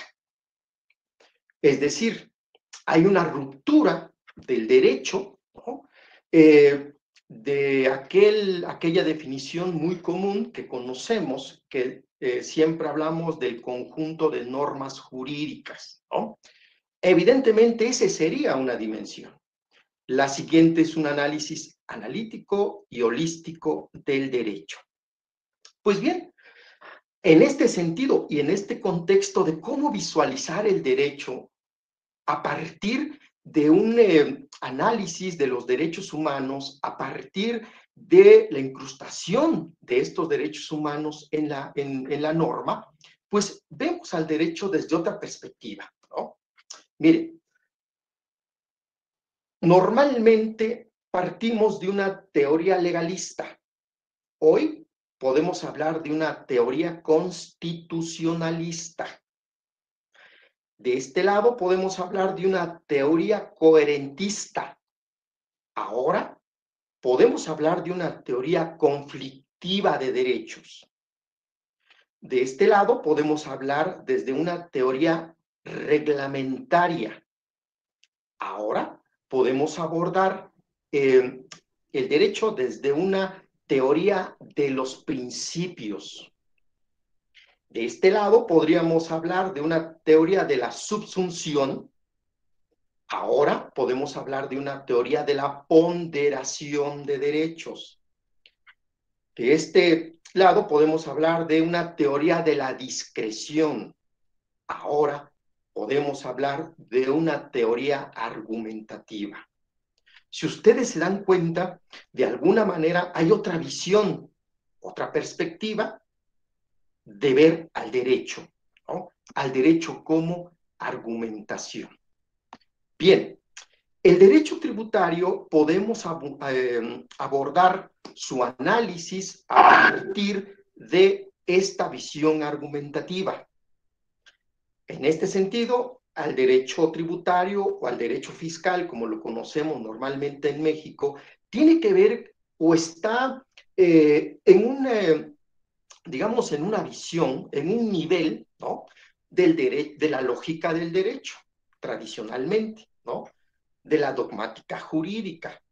Es decir, hay una ruptura del derecho, ¿no?, de aquella definición muy común que conocemos, que siempre hablamos del conjunto de normas jurídicas, ¿no? Evidentemente, esa sería una dimensión. La siguiente es un análisis analítico y holístico del derecho. Pues bien, en este sentido y en este contexto de cómo visualizar el derecho a partir de un análisis de los derechos humanos, a partir de la incrustación de estos derechos humanos en la norma, pues vemos al derecho desde otra perspectiva, ¿no? Mire, normalmente partimos de una teoría legalista. Hoy podemos hablar de una teoría constitucionalista. De este lado podemos hablar de una teoría coherentista. Ahora podemos hablar de una teoría conflictiva de derechos. De este lado podemos hablar desde una teoría reglamentaria. Ahora podemos abordar el derecho desde una teoría de los principios. De este lado podríamos hablar de una teoría de la subsunción. Ahora podemos hablar de una teoría de la ponderación de derechos. De este lado podemos hablar de una teoría de la discreción. Ahora podemos hablar de una teoría argumentativa. Si ustedes se dan cuenta, de alguna manera hay otra visión, otra perspectiva de ver al derecho, ¿no? Al derecho como argumentación. Bien, el derecho tributario podemos abordar su análisis a partir de esta visión argumentativa. En este sentido, al derecho tributario o al derecho fiscal, como lo conocemos normalmente en México, tiene que ver o está digamos, en una visión, en un nivel, ¿no? De la lógica del derecho, tradicionalmente, ¿no? De la dogmática jurídica.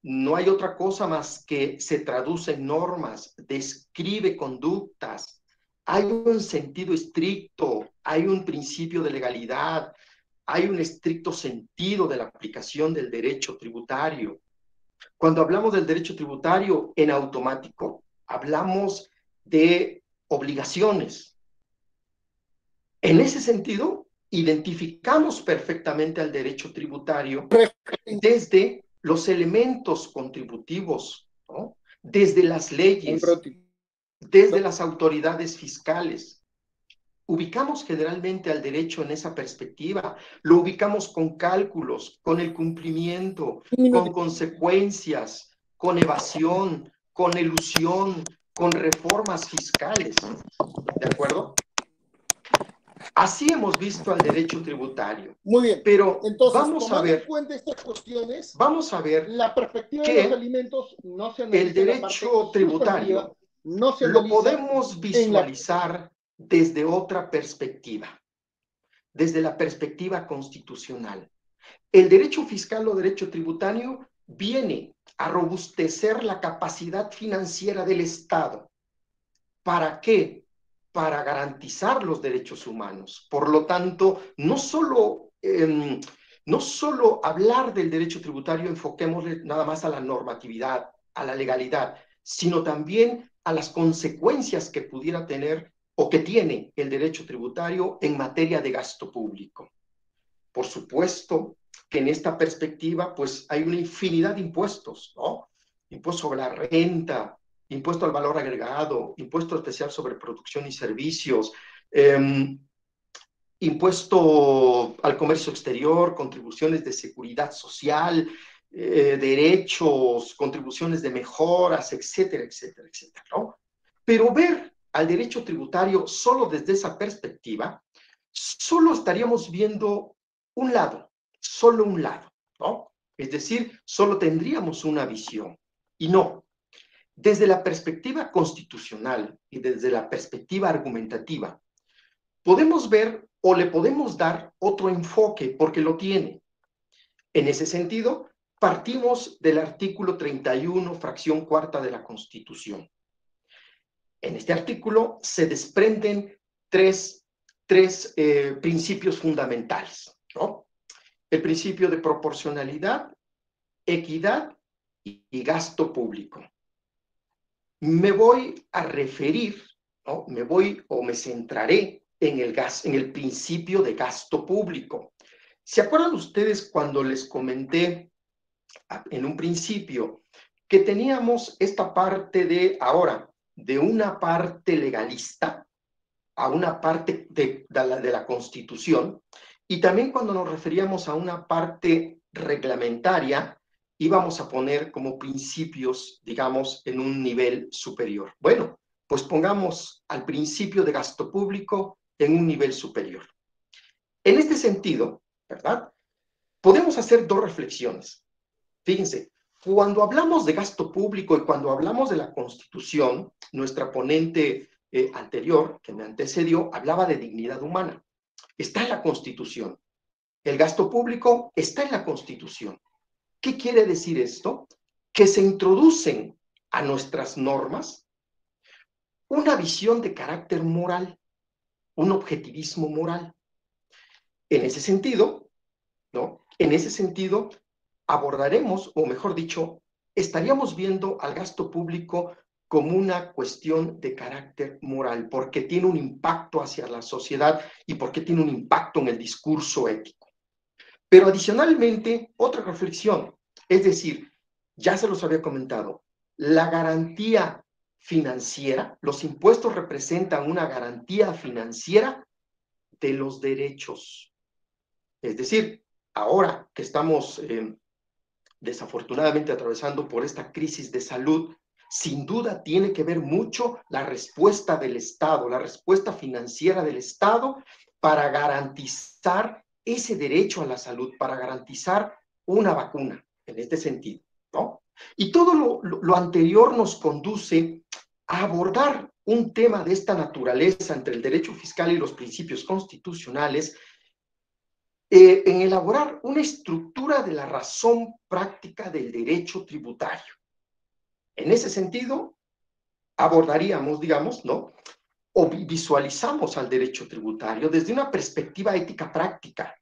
No hay otra cosa más que se traduce en normas, describe conductas, hay un sentido estricto, hay un principio de legalidad, hay un estricto sentido de la aplicación del derecho tributario. Cuando hablamos del derecho tributario en automático, hablamos de obligaciones. En ese sentido, identificamos perfectamente al derecho tributario desde los elementos contributivos, ¿no? Desde las leyes, desde las autoridades fiscales. Ubicamos generalmente al derecho en esa perspectiva, lo ubicamos con cálculos, con el cumplimiento, con consecuencias, con evasión, con elusión, con reformas fiscales, ¿de acuerdo? Así hemos visto al derecho tributario. Muy bien. Pero entonces, vamos a ver, en cuenta estas cuestiones, vamos a ver la perspectiva que de los alimentos no se analiza el derecho tributario no se lo podemos visualizar desde otra perspectiva, desde la perspectiva constitucional. El derecho fiscal o derecho tributario viene a robustecer la capacidad financiera del Estado. ¿Para qué? Para garantizar los derechos humanos. Por lo tanto, no solo hablar del derecho tributario, enfoquémosle nada más a la normatividad, a la legalidad, sino también a las consecuencias que pudiera tener o que tiene el derecho tributario en materia de gasto público. Por supuesto que en esta perspectiva, pues hay una infinidad de impuestos, ¿no? Impuesto sobre la renta, impuesto al valor agregado, impuesto especial sobre producción y servicios, impuesto al comercio exterior, contribuciones de seguridad social, derechos, contribuciones de mejoras, etcétera, etcétera, etcétera, ¿no? Pero ver al derecho tributario solo desde esa perspectiva, solo estaríamos viendo un lado, solo un lado, ¿no? Es decir, solo tendríamos una visión. Y no, desde la perspectiva constitucional y desde la perspectiva argumentativa, podemos ver o le podemos dar otro enfoque porque lo tiene. En ese sentido, partimos del artículo 31, fracción cuarta de la Constitución. En este artículo se desprenden tres principios fundamentales, ¿no? El principio de proporcionalidad, equidad y gasto público. Me voy a referir, ¿no? Me centraré en el principio de gasto público. ¿Se acuerdan ustedes cuando les comenté en un principio que teníamos esta parte de una parte legalista a una parte de la Constitución, y también cuando nos referíamos a una parte reglamentaria, íbamos a poner como principios, digamos, en un nivel superior? Bueno, pues pongamos al principio de gasto público en un nivel superior. En este sentido, ¿verdad? Podemos hacer dos reflexiones. Fíjense, cuando hablamos de gasto público y cuando hablamos de la Constitución, nuestra ponente anterior, que me antecedió, hablaba de dignidad humana. Está en la Constitución. El gasto público está en la Constitución. ¿Qué quiere decir esto? Que se introducen a nuestras normas una visión de carácter moral, un objetivismo moral. En ese sentido, ¿no? En ese sentido, abordaremos, o mejor dicho, estaríamos viendo al gasto público como una cuestión de carácter moral, porque tiene un impacto hacia la sociedad y porque tiene un impacto en el discurso ético. Pero adicionalmente, otra reflexión, es decir, ya se los había comentado, la garantía financiera, los impuestos representan una garantía financiera de los derechos. Es decir, ahora que estamos desafortunadamente atravesando por esta crisis de salud, sin duda tiene que ver mucho la respuesta del Estado, la respuesta financiera del Estado para garantizar ese derecho a la salud, para garantizar una vacuna, en este sentido, ¿no? Y todo lo anterior nos conduce a abordar un tema de esta naturaleza entre el derecho fiscal y los principios constitucionales, en elaborar una estructura de la razón práctica del derecho tributario. En ese sentido, abordaríamos, digamos, ¿no? O visualizamos al derecho tributario desde una perspectiva ética práctica,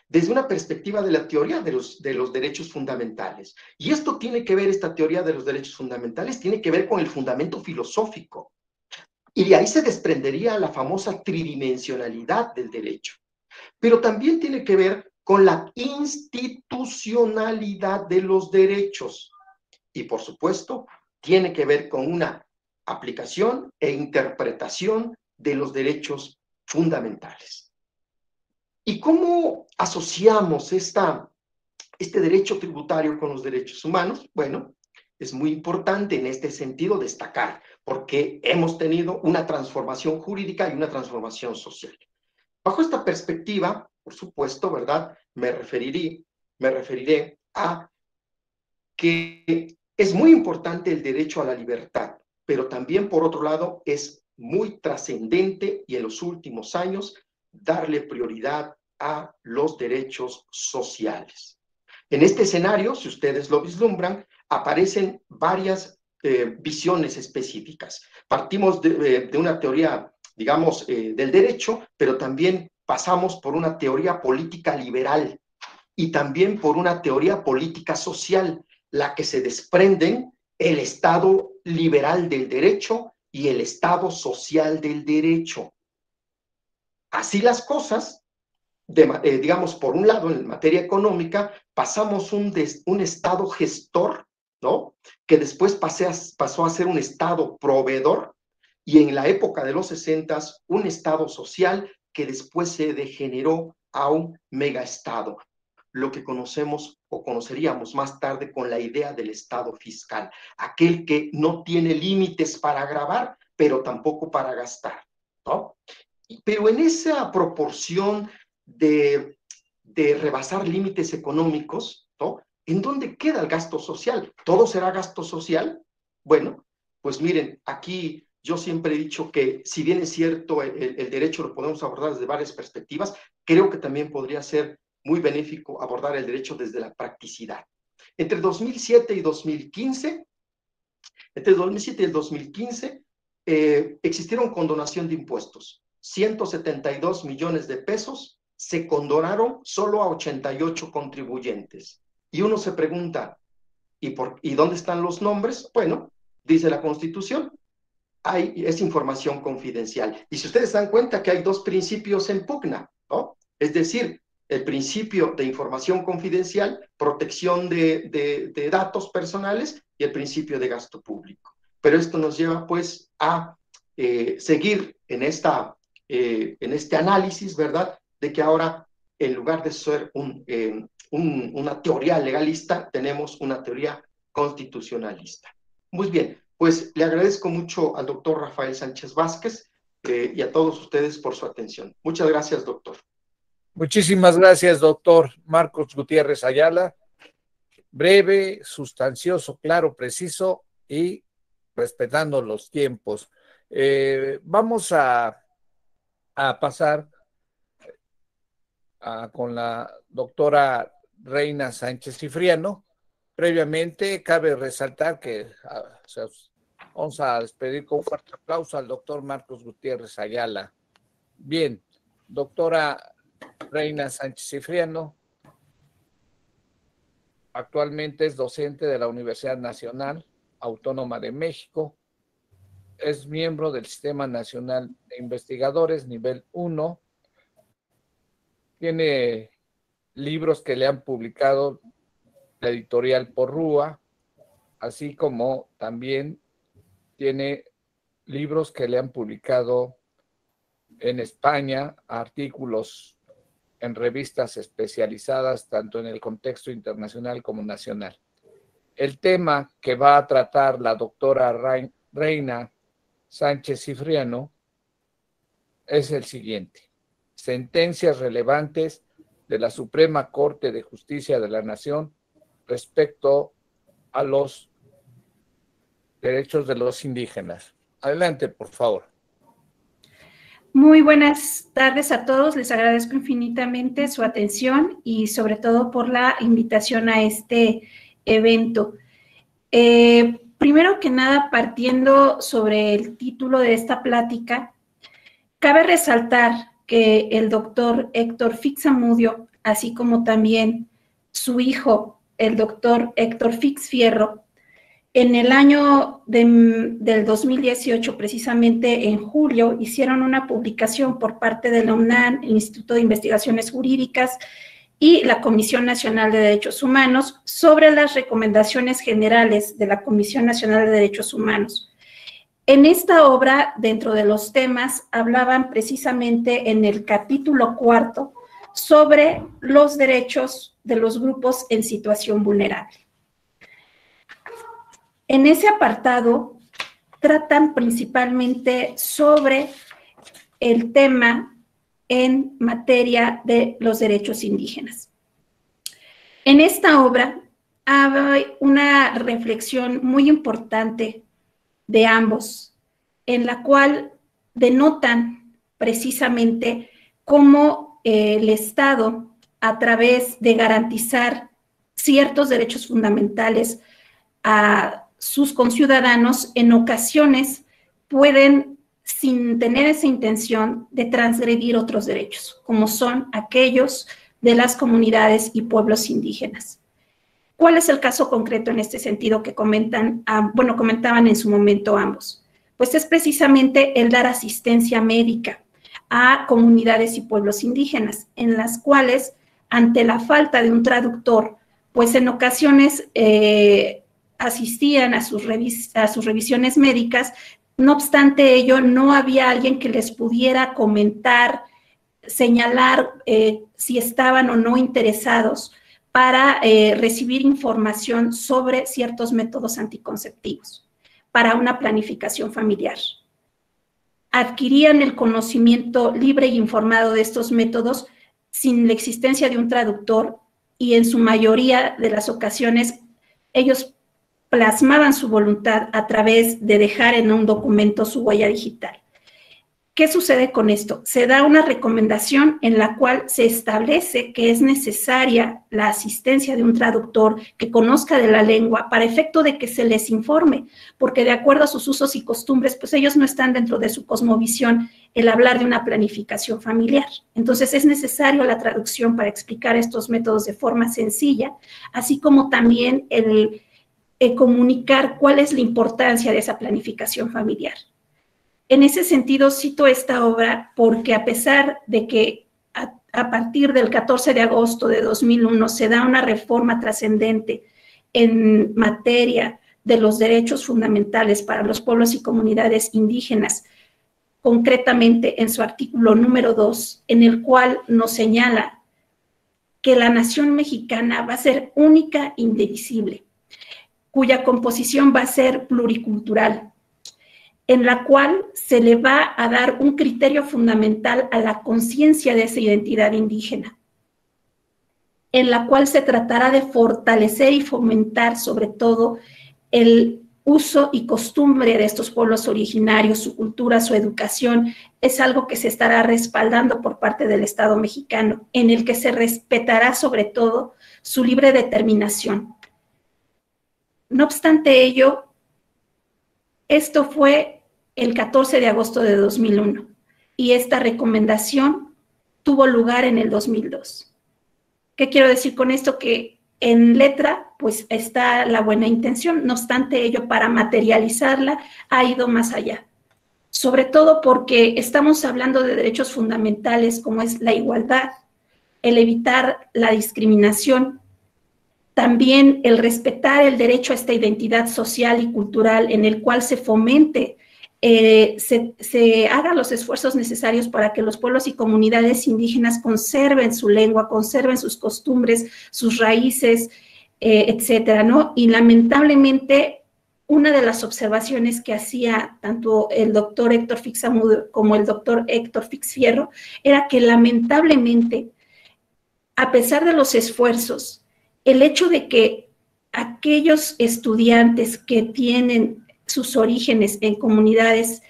desde una perspectiva de la teoría de los derechos fundamentales. Y esto tiene que ver, esta teoría de los derechos fundamentales, tiene que ver con el fundamento filosófico. Y de ahí se desprendería la famosa tridimensionalidad del derecho. Pero también tiene que ver con la institucionalidad de los derechos. Y por supuesto, tiene que ver con una aplicación e interpretación de los derechos fundamentales. ¿Y cómo asociamos este derecho tributario con los derechos humanos? Bueno, es muy importante en este sentido destacar, porque hemos tenido una transformación jurídica y una transformación social. Bajo esta perspectiva, por supuesto, ¿verdad? Me referiré a que es muy importante el derecho a la libertad, pero también, por otro lado, es muy trascendente y en los últimos años darle prioridad a los derechos sociales. En este escenario, si ustedes lo vislumbran, aparecen varias visiones específicas. Partimos de una teoría, digamos, del derecho, pero también pasamos por una teoría política liberal y también por una teoría política social, la que se desprenden el Estado liberal del derecho y el Estado social del derecho. Así las cosas, digamos, por un lado, en materia económica, pasamos un Estado gestor, ¿no? Que después pasó a ser un Estado proveedor, y en la época de los 60, un Estado social que después se degeneró a un megaestado, lo que conocemos o conoceríamos más tarde con la idea del Estado fiscal, aquel que no tiene límites para gravar, pero tampoco para gastar, ¿no? Pero en esa proporción de rebasar límites económicos, ¿no? ¿En dónde queda el gasto social? ¿Todo será gasto social? Bueno, pues miren, aquí yo siempre he dicho que si bien es cierto el derecho lo podemos abordar desde varias perspectivas, creo que también podría ser muy benéfico abordar el derecho desde la practicidad. Entre 2007 y 2015, existieron condonación de impuestos. 172 millones de pesos se condonaron solo a 88 contribuyentes. Y uno se pregunta, ¿y dónde están los nombres? Bueno, dice la Constitución, es información confidencial. Y si ustedes se dan cuenta que hay dos principios en pugna, ¿no? Es decir, el principio de información confidencial, protección de datos personales, y el principio de gasto público. Pero esto nos lleva pues a seguir en este análisis, ¿verdad? De que ahora, en lugar de ser una teoría legalista, tenemos una teoría constitucionalista. Muy bien, pues le agradezco mucho al doctor Rafael Sánchez Vázquez y a todos ustedes por su atención. Muchas gracias, doctor. Muchísimas gracias, doctor Marcos Gutiérrez Ayala. Breve, sustancioso, claro, preciso y respetando los tiempos. Vamos a pasar con la doctora Reina Sánchez Cifriano. Previamente, cabe resaltar que vamos a despedir con un fuerte aplauso al doctor Marcos Gutiérrez Ayala. Bien, doctora Reina Sánchez Cifriano, Actualmente es docente de la Universidad Nacional Autónoma de México. Es miembro del Sistema Nacional de Investigadores nivel 1. Tiene libros que le han publicado la editorial Porrúa, así como también tiene libros que le han publicado en España, artículos en revistas especializadas, tanto en el contexto internacional como nacional. El tema que va a tratar la doctora Reina Sánchez Cifriano es el siguiente: sentencias relevantes de la Suprema Corte de Justicia de la Nación respecto a los derechos de los indígenas. Adelante, por favor. Muy buenas tardes a todos. Les agradezco infinitamente su atención y sobre todo por la invitación a este evento. Primero que nada, partiendo sobre el título de esta plática, cabe resaltar que el doctor Héctor Fix-Zamudio, así como también su hijo, el doctor Héctor Fix-Fierro, en el año del 2018, precisamente en julio, hicieron una publicación por parte de la UNAM, el Instituto de Investigaciones Jurídicas y la Comisión Nacional de Derechos Humanos sobre las recomendaciones generales de la Comisión Nacional de Derechos Humanos. En esta obra, dentro de los temas, hablaban precisamente en el capítulo 4 sobre los derechos de los grupos en situación vulnerable. En ese apartado tratan principalmente sobre el tema en materia de los derechos indígenas. En esta obra hay una reflexión muy importante de ambos, en la cual denotan precisamente cómo el Estado, a través de garantizar ciertos derechos fundamentales a sus conciudadanos, en ocasiones pueden, sin tener esa intención, de transgredir otros derechos, como son aquellos de las comunidades y pueblos indígenas. ¿Cuál es el caso concreto en este sentido que comentaban en su momento ambos? Pues es precisamente el dar asistencia médica a comunidades y pueblos indígenas, en las cuales, ante la falta de un traductor, pues en ocasiones asistían a sus revisiones médicas. No obstante ello, no había alguien que les pudiera comentar, señalar si estaban o no interesados para recibir información sobre ciertos métodos anticonceptivos para una planificación familiar. Adquirían el conocimiento libre e informado de estos métodos sin la existencia de un traductor, y en su mayoría de las ocasiones ellos plasmaban su voluntad a través de dejar en un documento su huella digital. ¿Qué sucede con esto? Se da una recomendación en la cual se establece que es necesaria la asistencia de un traductor que conozca de la lengua para efecto de que se les informe, porque de acuerdo a sus usos y costumbres, pues ellos no están dentro de su cosmovisión el hablar de una planificación familiar. Entonces es necesario la traducción para explicar estos métodos de forma sencilla, así como también el comunicar cuál es la importancia de esa planificación familiar. En ese sentido, cito esta obra porque, a pesar de que a partir del 14 de agosto de 2001 se da una reforma trascendente en materia de los derechos fundamentales para los pueblos y comunidades indígenas, concretamente en su artículo número 2, en el cual nos señala que la nación mexicana va a ser única e indivisible, cuya composición va a ser pluricultural, en la cual se le va a dar un criterio fundamental a la conciencia de esa identidad indígena, en la cual se tratará de fortalecer y fomentar sobre todo el uso y costumbre de estos pueblos originarios, su cultura, su educación. Es algo que se estará respaldando por parte del Estado mexicano, en el que se respetará sobre todo su libre determinación. No obstante ello, esto fue el 14 de agosto de 2001 y esta recomendación tuvo lugar en el 2002. ¿Qué quiero decir con esto? Que en letra, pues está la buena intención. No obstante ello, para materializarla ha ido más allá. Sobre todo porque estamos hablando de derechos fundamentales como es la igualdad, el evitar la discriminación, también el respetar el derecho a esta identidad social y cultural en el cual se fomente, se hagan los esfuerzos necesarios para que los pueblos y comunidades indígenas conserven su lengua, conserven sus costumbres, sus raíces, etcétera, ¿no? Y lamentablemente, una de las observaciones que hacía tanto el doctor Héctor Fix-Amudio como el doctor Héctor Fix-Fierro era que lamentablemente, a pesar de los esfuerzos, el hecho de que aquellos estudiantes que tienen sus orígenes en comunidades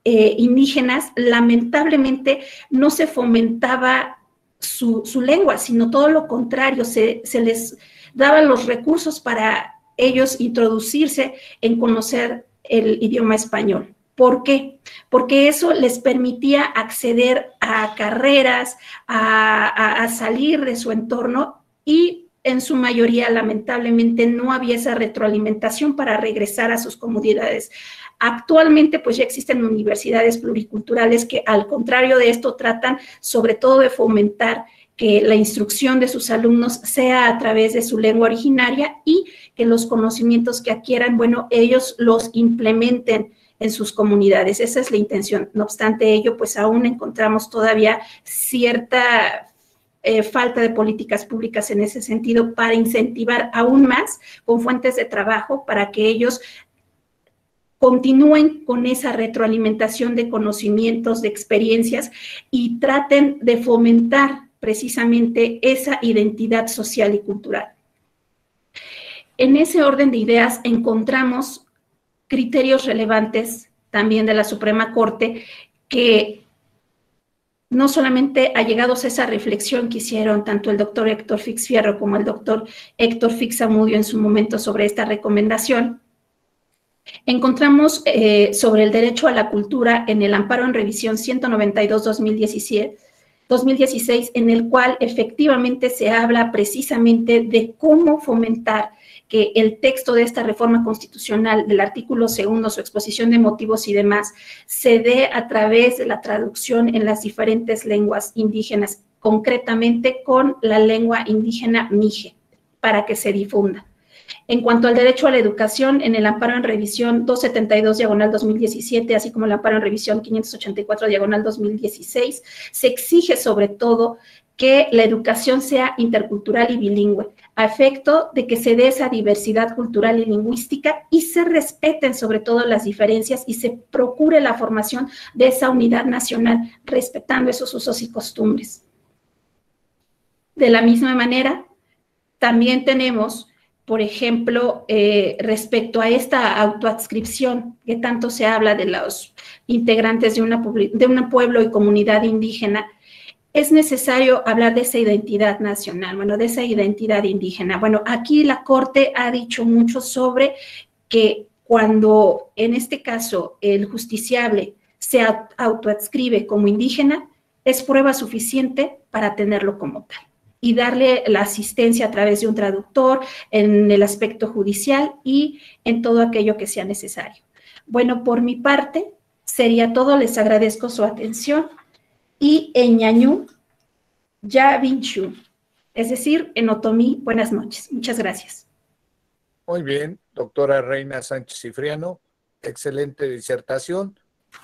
indígenas, lamentablemente no se fomentaba su lengua, sino todo lo contrario, se les daban los recursos para ellos introducirse en conocer el idioma español. ¿Por qué? Porque eso les permitía acceder a carreras, a salir de su entorno, y en su mayoría, lamentablemente, no había esa retroalimentación para regresar a sus comunidades. Actualmente, pues ya existen universidades pluriculturales que, al contrario de esto, tratan sobre todo de fomentar que la instrucción de sus alumnos sea a través de su lengua originaria y que los conocimientos que adquieran, bueno, ellos los implementen en sus comunidades. Esa es la intención. No obstante ello, pues aún encontramos todavía cierta falta de políticas públicas en ese sentido para incentivar aún más con fuentes de trabajo para que ellos continúen con esa retroalimentación de conocimientos, de experiencias, y traten de fomentar precisamente esa identidad social y cultural. En ese orden de ideas encontramos criterios relevantes también de la Suprema Corte que no solamente allegados a esa reflexión que hicieron tanto el doctor Héctor Fix-Fierro como el doctor Héctor Fix-Amudio en su momento sobre esta recomendación, encontramos sobre el derecho a la cultura en el amparo en revisión 192-2016, en el cual efectivamente se habla precisamente de cómo fomentar que el texto de esta reforma constitucional del artículo 2, su exposición de motivos y demás, se dé a través de la traducción en las diferentes lenguas indígenas, concretamente con la lengua indígena Mije, para que se difunda. En cuanto al derecho a la educación, en el amparo en revisión 272/2017, así como el amparo en revisión 584/2016, se exige sobre todo que la educación sea intercultural y bilingüe, a efecto de que se dé esa diversidad cultural y lingüística y se respeten sobre todo las diferencias y se procure la formación de esa unidad nacional, respetando esos usos y costumbres. De la misma manera, también tenemos, por ejemplo, respecto a esta autoadscripción que tanto se habla de los integrantes de un pueblo y comunidad indígena, es necesario hablar de esa identidad nacional, bueno, de esa identidad indígena. Bueno, aquí la Corte ha dicho mucho sobre que cuando, en este caso, el justiciable se autoadscribe como indígena, es prueba suficiente para tenerlo como tal y darle la asistencia a través de un traductor en el aspecto judicial y en todo aquello que sea necesario. Bueno, por mi parte, sería todo. Les agradezco su atención. Y en ñañú, ya vinchu, es decir, en otomí, buenas noches. Muchas gracias. Muy bien, doctora Reina Sánchez Cifriano, excelente disertación.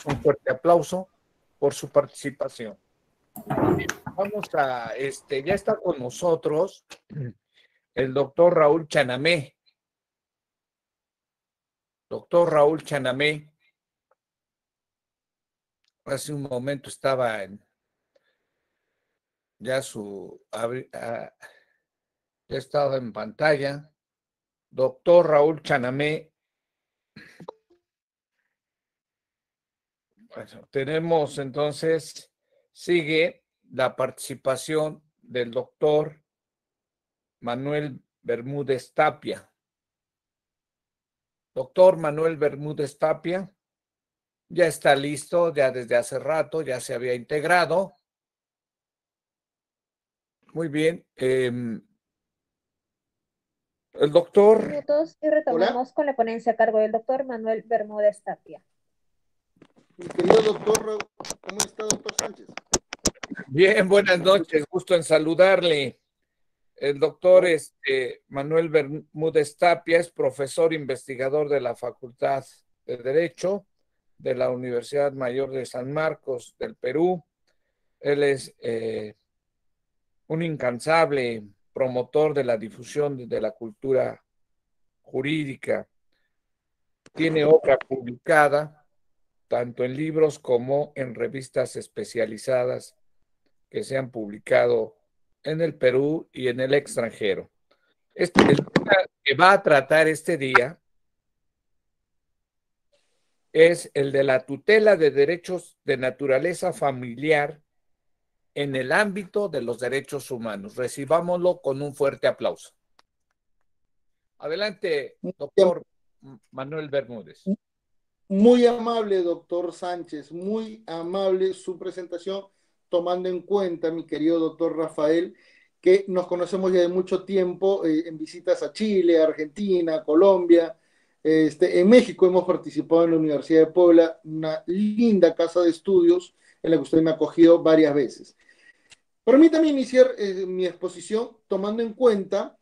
Un fuerte aplauso por su participación. Vamos a, ya está con nosotros el doctor Raúl Chanamé. Doctor Raúl Chanamé, hace un momento estaba ya estaba en pantalla. Doctor Raúl Chanamé. Bueno, tenemos entonces, sigue la participación del doctor Manuel Bermúdez Tapia. Doctor Manuel Bermúdez Tapia ya está listo, ya desde hace rato, ya se había integrado. Muy bien. El doctor, Minutos y retomamos con la ponencia a cargo del doctor Manuel Bermúdez Tapia. Mi querido doctor, ¿cómo está, doctor Sánchez? bien, buenas noches, gusto en saludarle. El doctor Manuel Bermúdez Tapia es profesor investigador de la Facultad de Derecho de la Universidad Mayor de San Marcos del Perú. Él es un incansable promotor de la difusión de la cultura jurídica. Tiene obra publicada tanto en libros como en revistas especializadas que se han publicado en el Perú y en el extranjero. El tema que va a tratar este día es el de la tutela de derechos de naturaleza familiar en el ámbito de los derechos humanos. Recibámoslo con un fuerte aplauso. Adelante, doctor Manuel Bermúdez. Muy amable, doctor Sánchez, muy amable su presentación, tomando en cuenta, mi querido doctor Rafael, que nos conocemos ya de mucho tiempo en visitas a Chile, Argentina, Colombia. En México hemos participado en la Universidad de Puebla, una linda casa de estudios en la que usted me ha acogido varias veces. Permítame iniciar mi exposición tomando en cuenta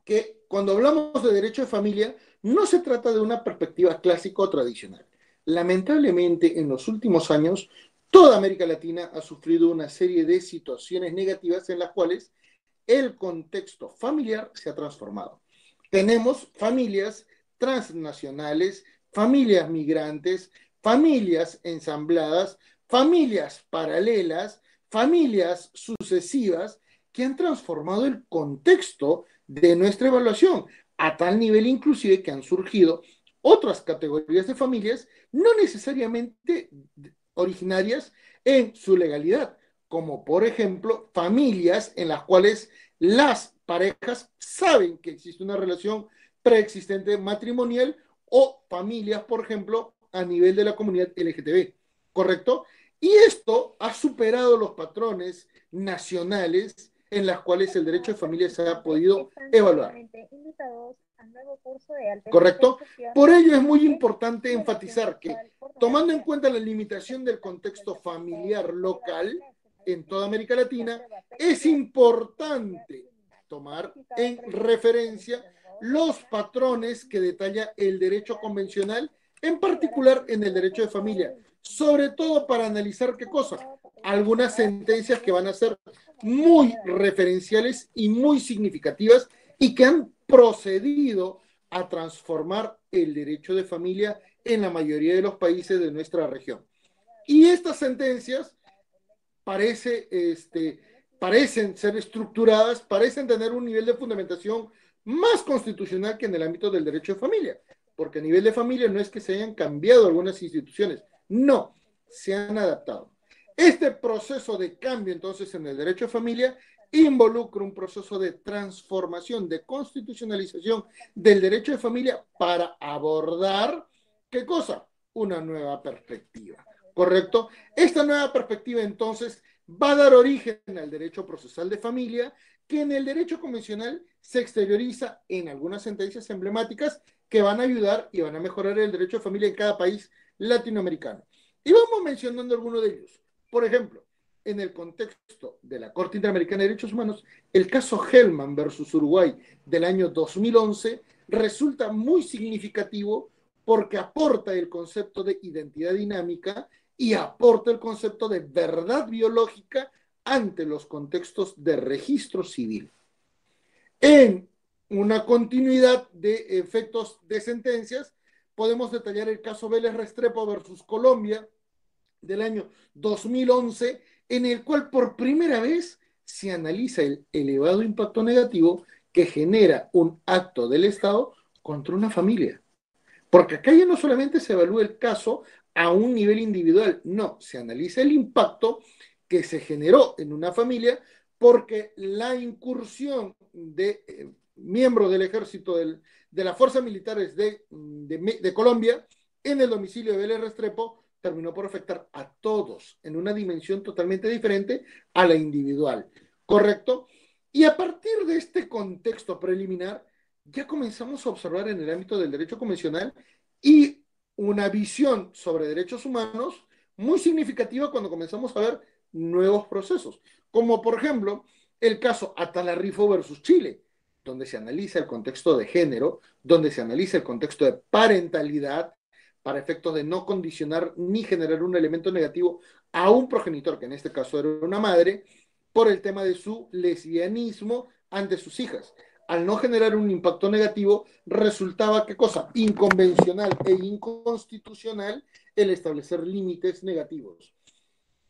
que cuando hablamos de derecho de familia, no se trata de una perspectiva clásica o tradicional. Lamentablemente, en los últimos años, toda América Latina ha sufrido una serie de situaciones negativas en las cuales el contexto familiar se ha transformado. Tenemos familias transnacionales, familias migrantes, familias ensambladas, familias paralelas, familias sucesivas que han transformado el contexto de nuestra evaluación, a tal nivel inclusive que han surgido otras categorías de familias no necesariamente originarias en su legalidad, como por ejemplo familias en las cuales las parejas saben que existe una relación preexistente matrimonial o familias, por ejemplo, a nivel de la comunidad LGTB, ¿correcto? Y esto ha superado los patrones nacionales en las cuales el derecho de familia se ha podido evaluar. ¿Correcto? Por ello es muy importante enfatizar que, tomando en cuenta la limitación del contexto familiar local en toda América Latina, es importante tomar en referencia los patrones que detalla el derecho convencional, en particular en el derecho de familia, sobre todo para analizar qué cosa, algunas sentencias que van a ser muy referenciales y muy significativas y que han procedido a transformar el derecho de familia en la mayoría de los países de nuestra región. Y estas sentencias parecen ser estructuradas, parecen tener un nivel de fundamentación más constitucional que en el ámbito del derecho de familia, porque a nivel de familia no es que se hayan cambiado algunas instituciones, no, se han adaptado. Este proceso de cambio entonces en el derecho de familia involucra un proceso de transformación, de constitucionalización del derecho de familia para abordar, ¿qué cosa? Una nueva perspectiva, ¿correcto? Esta nueva perspectiva entonces va a dar origen al derecho procesal de familia, que en el derecho convencional se exterioriza en algunas sentencias emblemáticas que van a ayudar y van a mejorar el derecho de familia en cada país latinoamericano. Y vamos mencionando algunos de ellos. Por ejemplo, en el contexto de la Corte Interamericana de Derechos Humanos, el caso Hellman versus Uruguay del año 2011 resulta muy significativo porque aporta el concepto de identidad dinámica y aporta el concepto de verdad biológica ante los contextos de registro civil. En una continuidad de efectos de sentencias, podemos detallar el caso Vélez Restrepo versus Colombia del año 2011, en el cual por primera vez se analiza el elevado impacto negativo que genera un acto del Estado contra una familia. Porque acá ya no solamente se evalúa el caso a un nivel individual, no, se analiza el impacto que se generó en una familia porque la incursión de miembros del ejército de las fuerzas militares de Colombia en el domicilio de Vélez Restrepo terminó por afectar a todos en una dimensión totalmente diferente a la individual, ¿correcto? Y a partir de este contexto preliminar, ya comenzamos a observar en el ámbito del derecho convencional y una visión sobre derechos humanos muy significativa cuando comenzamos a ver nuevos procesos, como por ejemplo el caso Atalarrifo versus Chile, donde se analiza el contexto de género, donde se analiza el contexto de parentalidad para efectos de no condicionar ni generar un elemento negativo a un progenitor, que en este caso era una madre, por el tema de su lesbianismo ante sus hijas. Al no generar un impacto negativo, resultaba, ¿qué cosa? Inconvencional e inconstitucional el establecer límites negativos.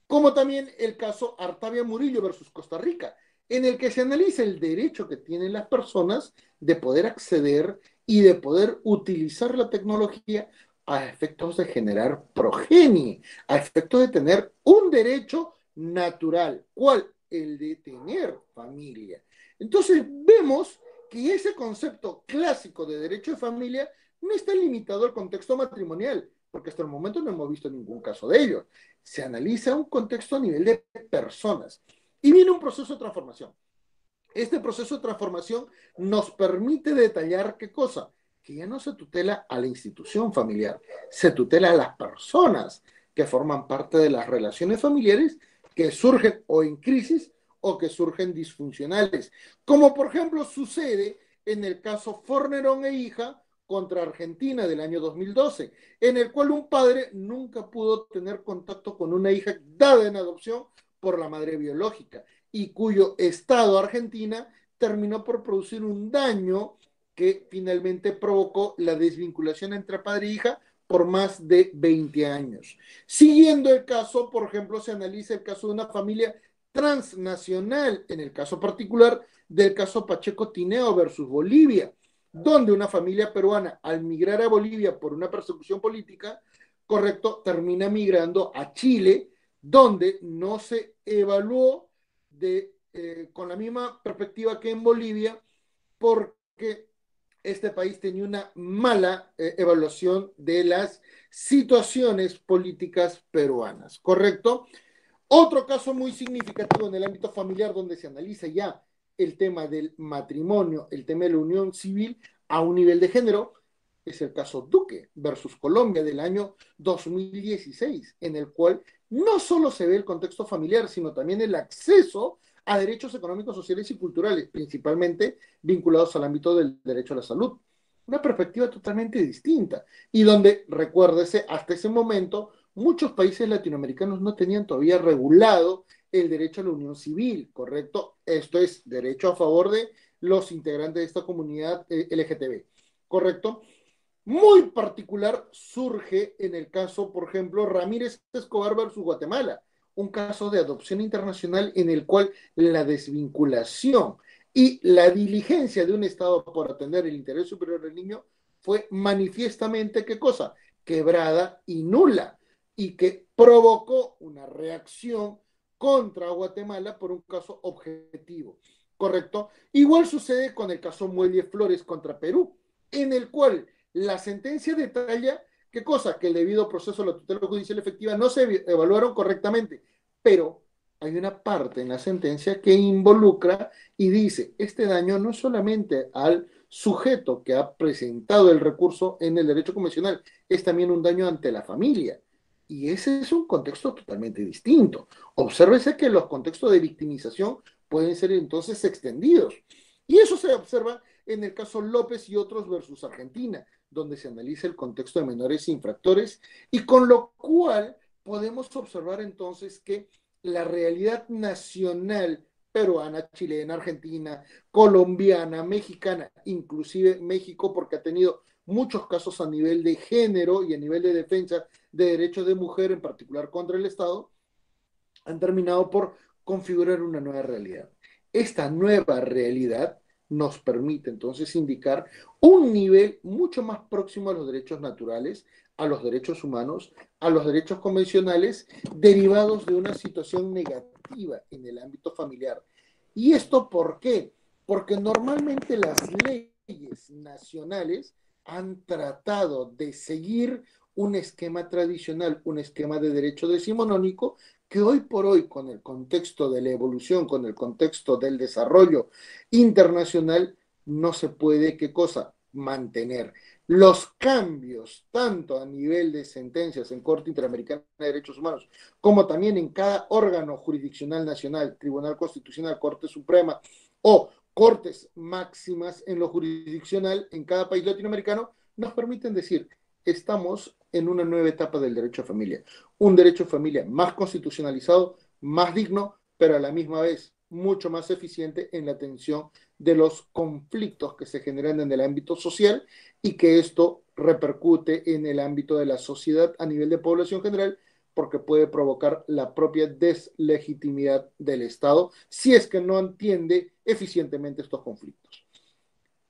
Como también el caso Artavia Murillo versus Costa Rica, en el que se analiza el derecho que tienen las personas de poder acceder y de poder utilizar la tecnología a efectos de generar progenie, a efectos de tener un derecho natural. ¿Cuál? El de tener familia. Entonces vemos que ese concepto clásico de derecho de familia no está limitado al contexto matrimonial, porque hasta el momento no hemos visto ningún caso de ello. Se analiza un contexto a nivel de personas y viene un proceso de transformación. Este proceso de transformación nos permite detallar qué cosa, que ya no se tutela a la institución familiar, se tutela a las personas que forman parte de las relaciones familiares que surgen o en crisis o que surgen disfuncionales, como por ejemplo sucede en el caso Fornerón e hija contra Argentina del año 2012, en el cual un padre nunca pudo tener contacto con una hija dada en adopción por la madre biológica y cuyo Estado, Argentina, terminó por producir un daño que finalmente provocó la desvinculación entre padre e hija por más de 20 años. Siguiendo el caso, por ejemplo, se analiza el caso de una familia transnacional, en el caso particular del caso Pacheco Tineo versus Bolivia, donde una familia peruana, al migrar a Bolivia por una persecución política, correcto, termina migrando a Chile, donde no se evaluó con la misma perspectiva que en Bolivia, porque este país tenía una mala evaluación de las situaciones políticas peruanas, ¿correcto? Otro caso muy significativo en el ámbito familiar donde se analiza ya el tema del matrimonio, el tema de la unión civil a un nivel de género, es el caso Duque versus Colombia del año 2016, en el cual no solo se ve el contexto familiar, sino también el acceso a derechos económicos, sociales y culturales, principalmente vinculados al ámbito del derecho a la salud. Una perspectiva totalmente distinta, y donde, recuérdese, hasta ese momento, muchos países latinoamericanos no tenían todavía regulado el derecho a la unión civil, ¿correcto? Esto es derecho a favor de los integrantes de esta comunidad LGTB, ¿correcto? Muy particular surge en el caso, por ejemplo, Ramírez Escobar versus Guatemala, un caso de adopción internacional en el cual la desvinculación y la diligencia de un Estado por atender el interés superior del niño fue manifiestamente, ¿qué cosa? Quebrada y nula, y que provocó una reacción contra Guatemala por un caso objetivo, ¿correcto? Igual sucede con el caso Muelle Flores contra Perú, en el cual la sentencia detalla qué cosa, que el debido proceso de la tutela judicial efectiva no se evaluaron correctamente, pero hay una parte en la sentencia que involucra y dice, este daño no es solamente al sujeto que ha presentado el recurso en el derecho convencional, es también un daño ante la familia. Y ese es un contexto totalmente distinto. Obsérvese que los contextos de victimización pueden ser entonces extendidos. Y eso se observa en el caso López y otros versus Argentina, donde se analiza el contexto de menores infractores, y con lo cual podemos observar entonces que la realidad nacional peruana, chilena, argentina, colombiana, mexicana, inclusive México, porque ha tenido muchos casos a nivel de género y a nivel de defensa de derechos de mujer, en particular contra el Estado, han terminado por configurar una nueva realidad. Esta nueva realidad nos permite entonces indicar un nivel mucho más próximo a los derechos naturales, a los derechos humanos, a los derechos convencionales, derivados de una situación negativa en el ámbito familiar. ¿Y esto por qué? Porque normalmente las leyes nacionales han tratado de seguir un esquema tradicional, un esquema de derecho decimonónico, que hoy por hoy, con el contexto de la evolución, con el contexto del desarrollo internacional, no se puede, ¿qué cosa? Mantener. Los cambios, tanto a nivel de sentencias en Corte Interamericana de Derechos Humanos, como también en cada órgano jurisdiccional nacional, Tribunal Constitucional, Corte Suprema o cortes máximas en lo jurisdiccional en cada país latinoamericano, nos permiten decir, estamos en una nueva etapa del derecho a familia. Un derecho a familia más constitucionalizado, más digno, pero a la misma vez mucho más eficiente en la atención de los conflictos que se generan en el ámbito social y que esto repercute en el ámbito de la sociedad a nivel de población general, porque puede provocar la propia deslegitimidad del Estado si es que no entiende eficientemente estos conflictos.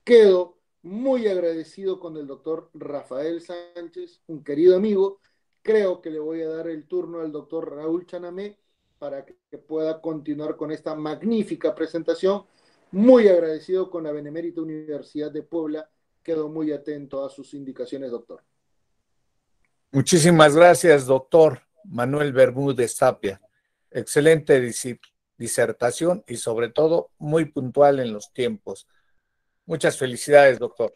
Quedo muy agradecido con el doctor Rafael Sánchez, un querido amigo. Creo que le voy a dar el turno al doctor Raúl Chanamé para que pueda continuar con esta magnífica presentación. Muy agradecido con la Benemérita Universidad de Puebla. Quedo muy atento a sus indicaciones, doctor. Muchísimas gracias, doctor Manuel Bermúdez Tapia. Excelente disertación y sobre todo muy puntual en los tiempos. Muchas felicidades, doctor.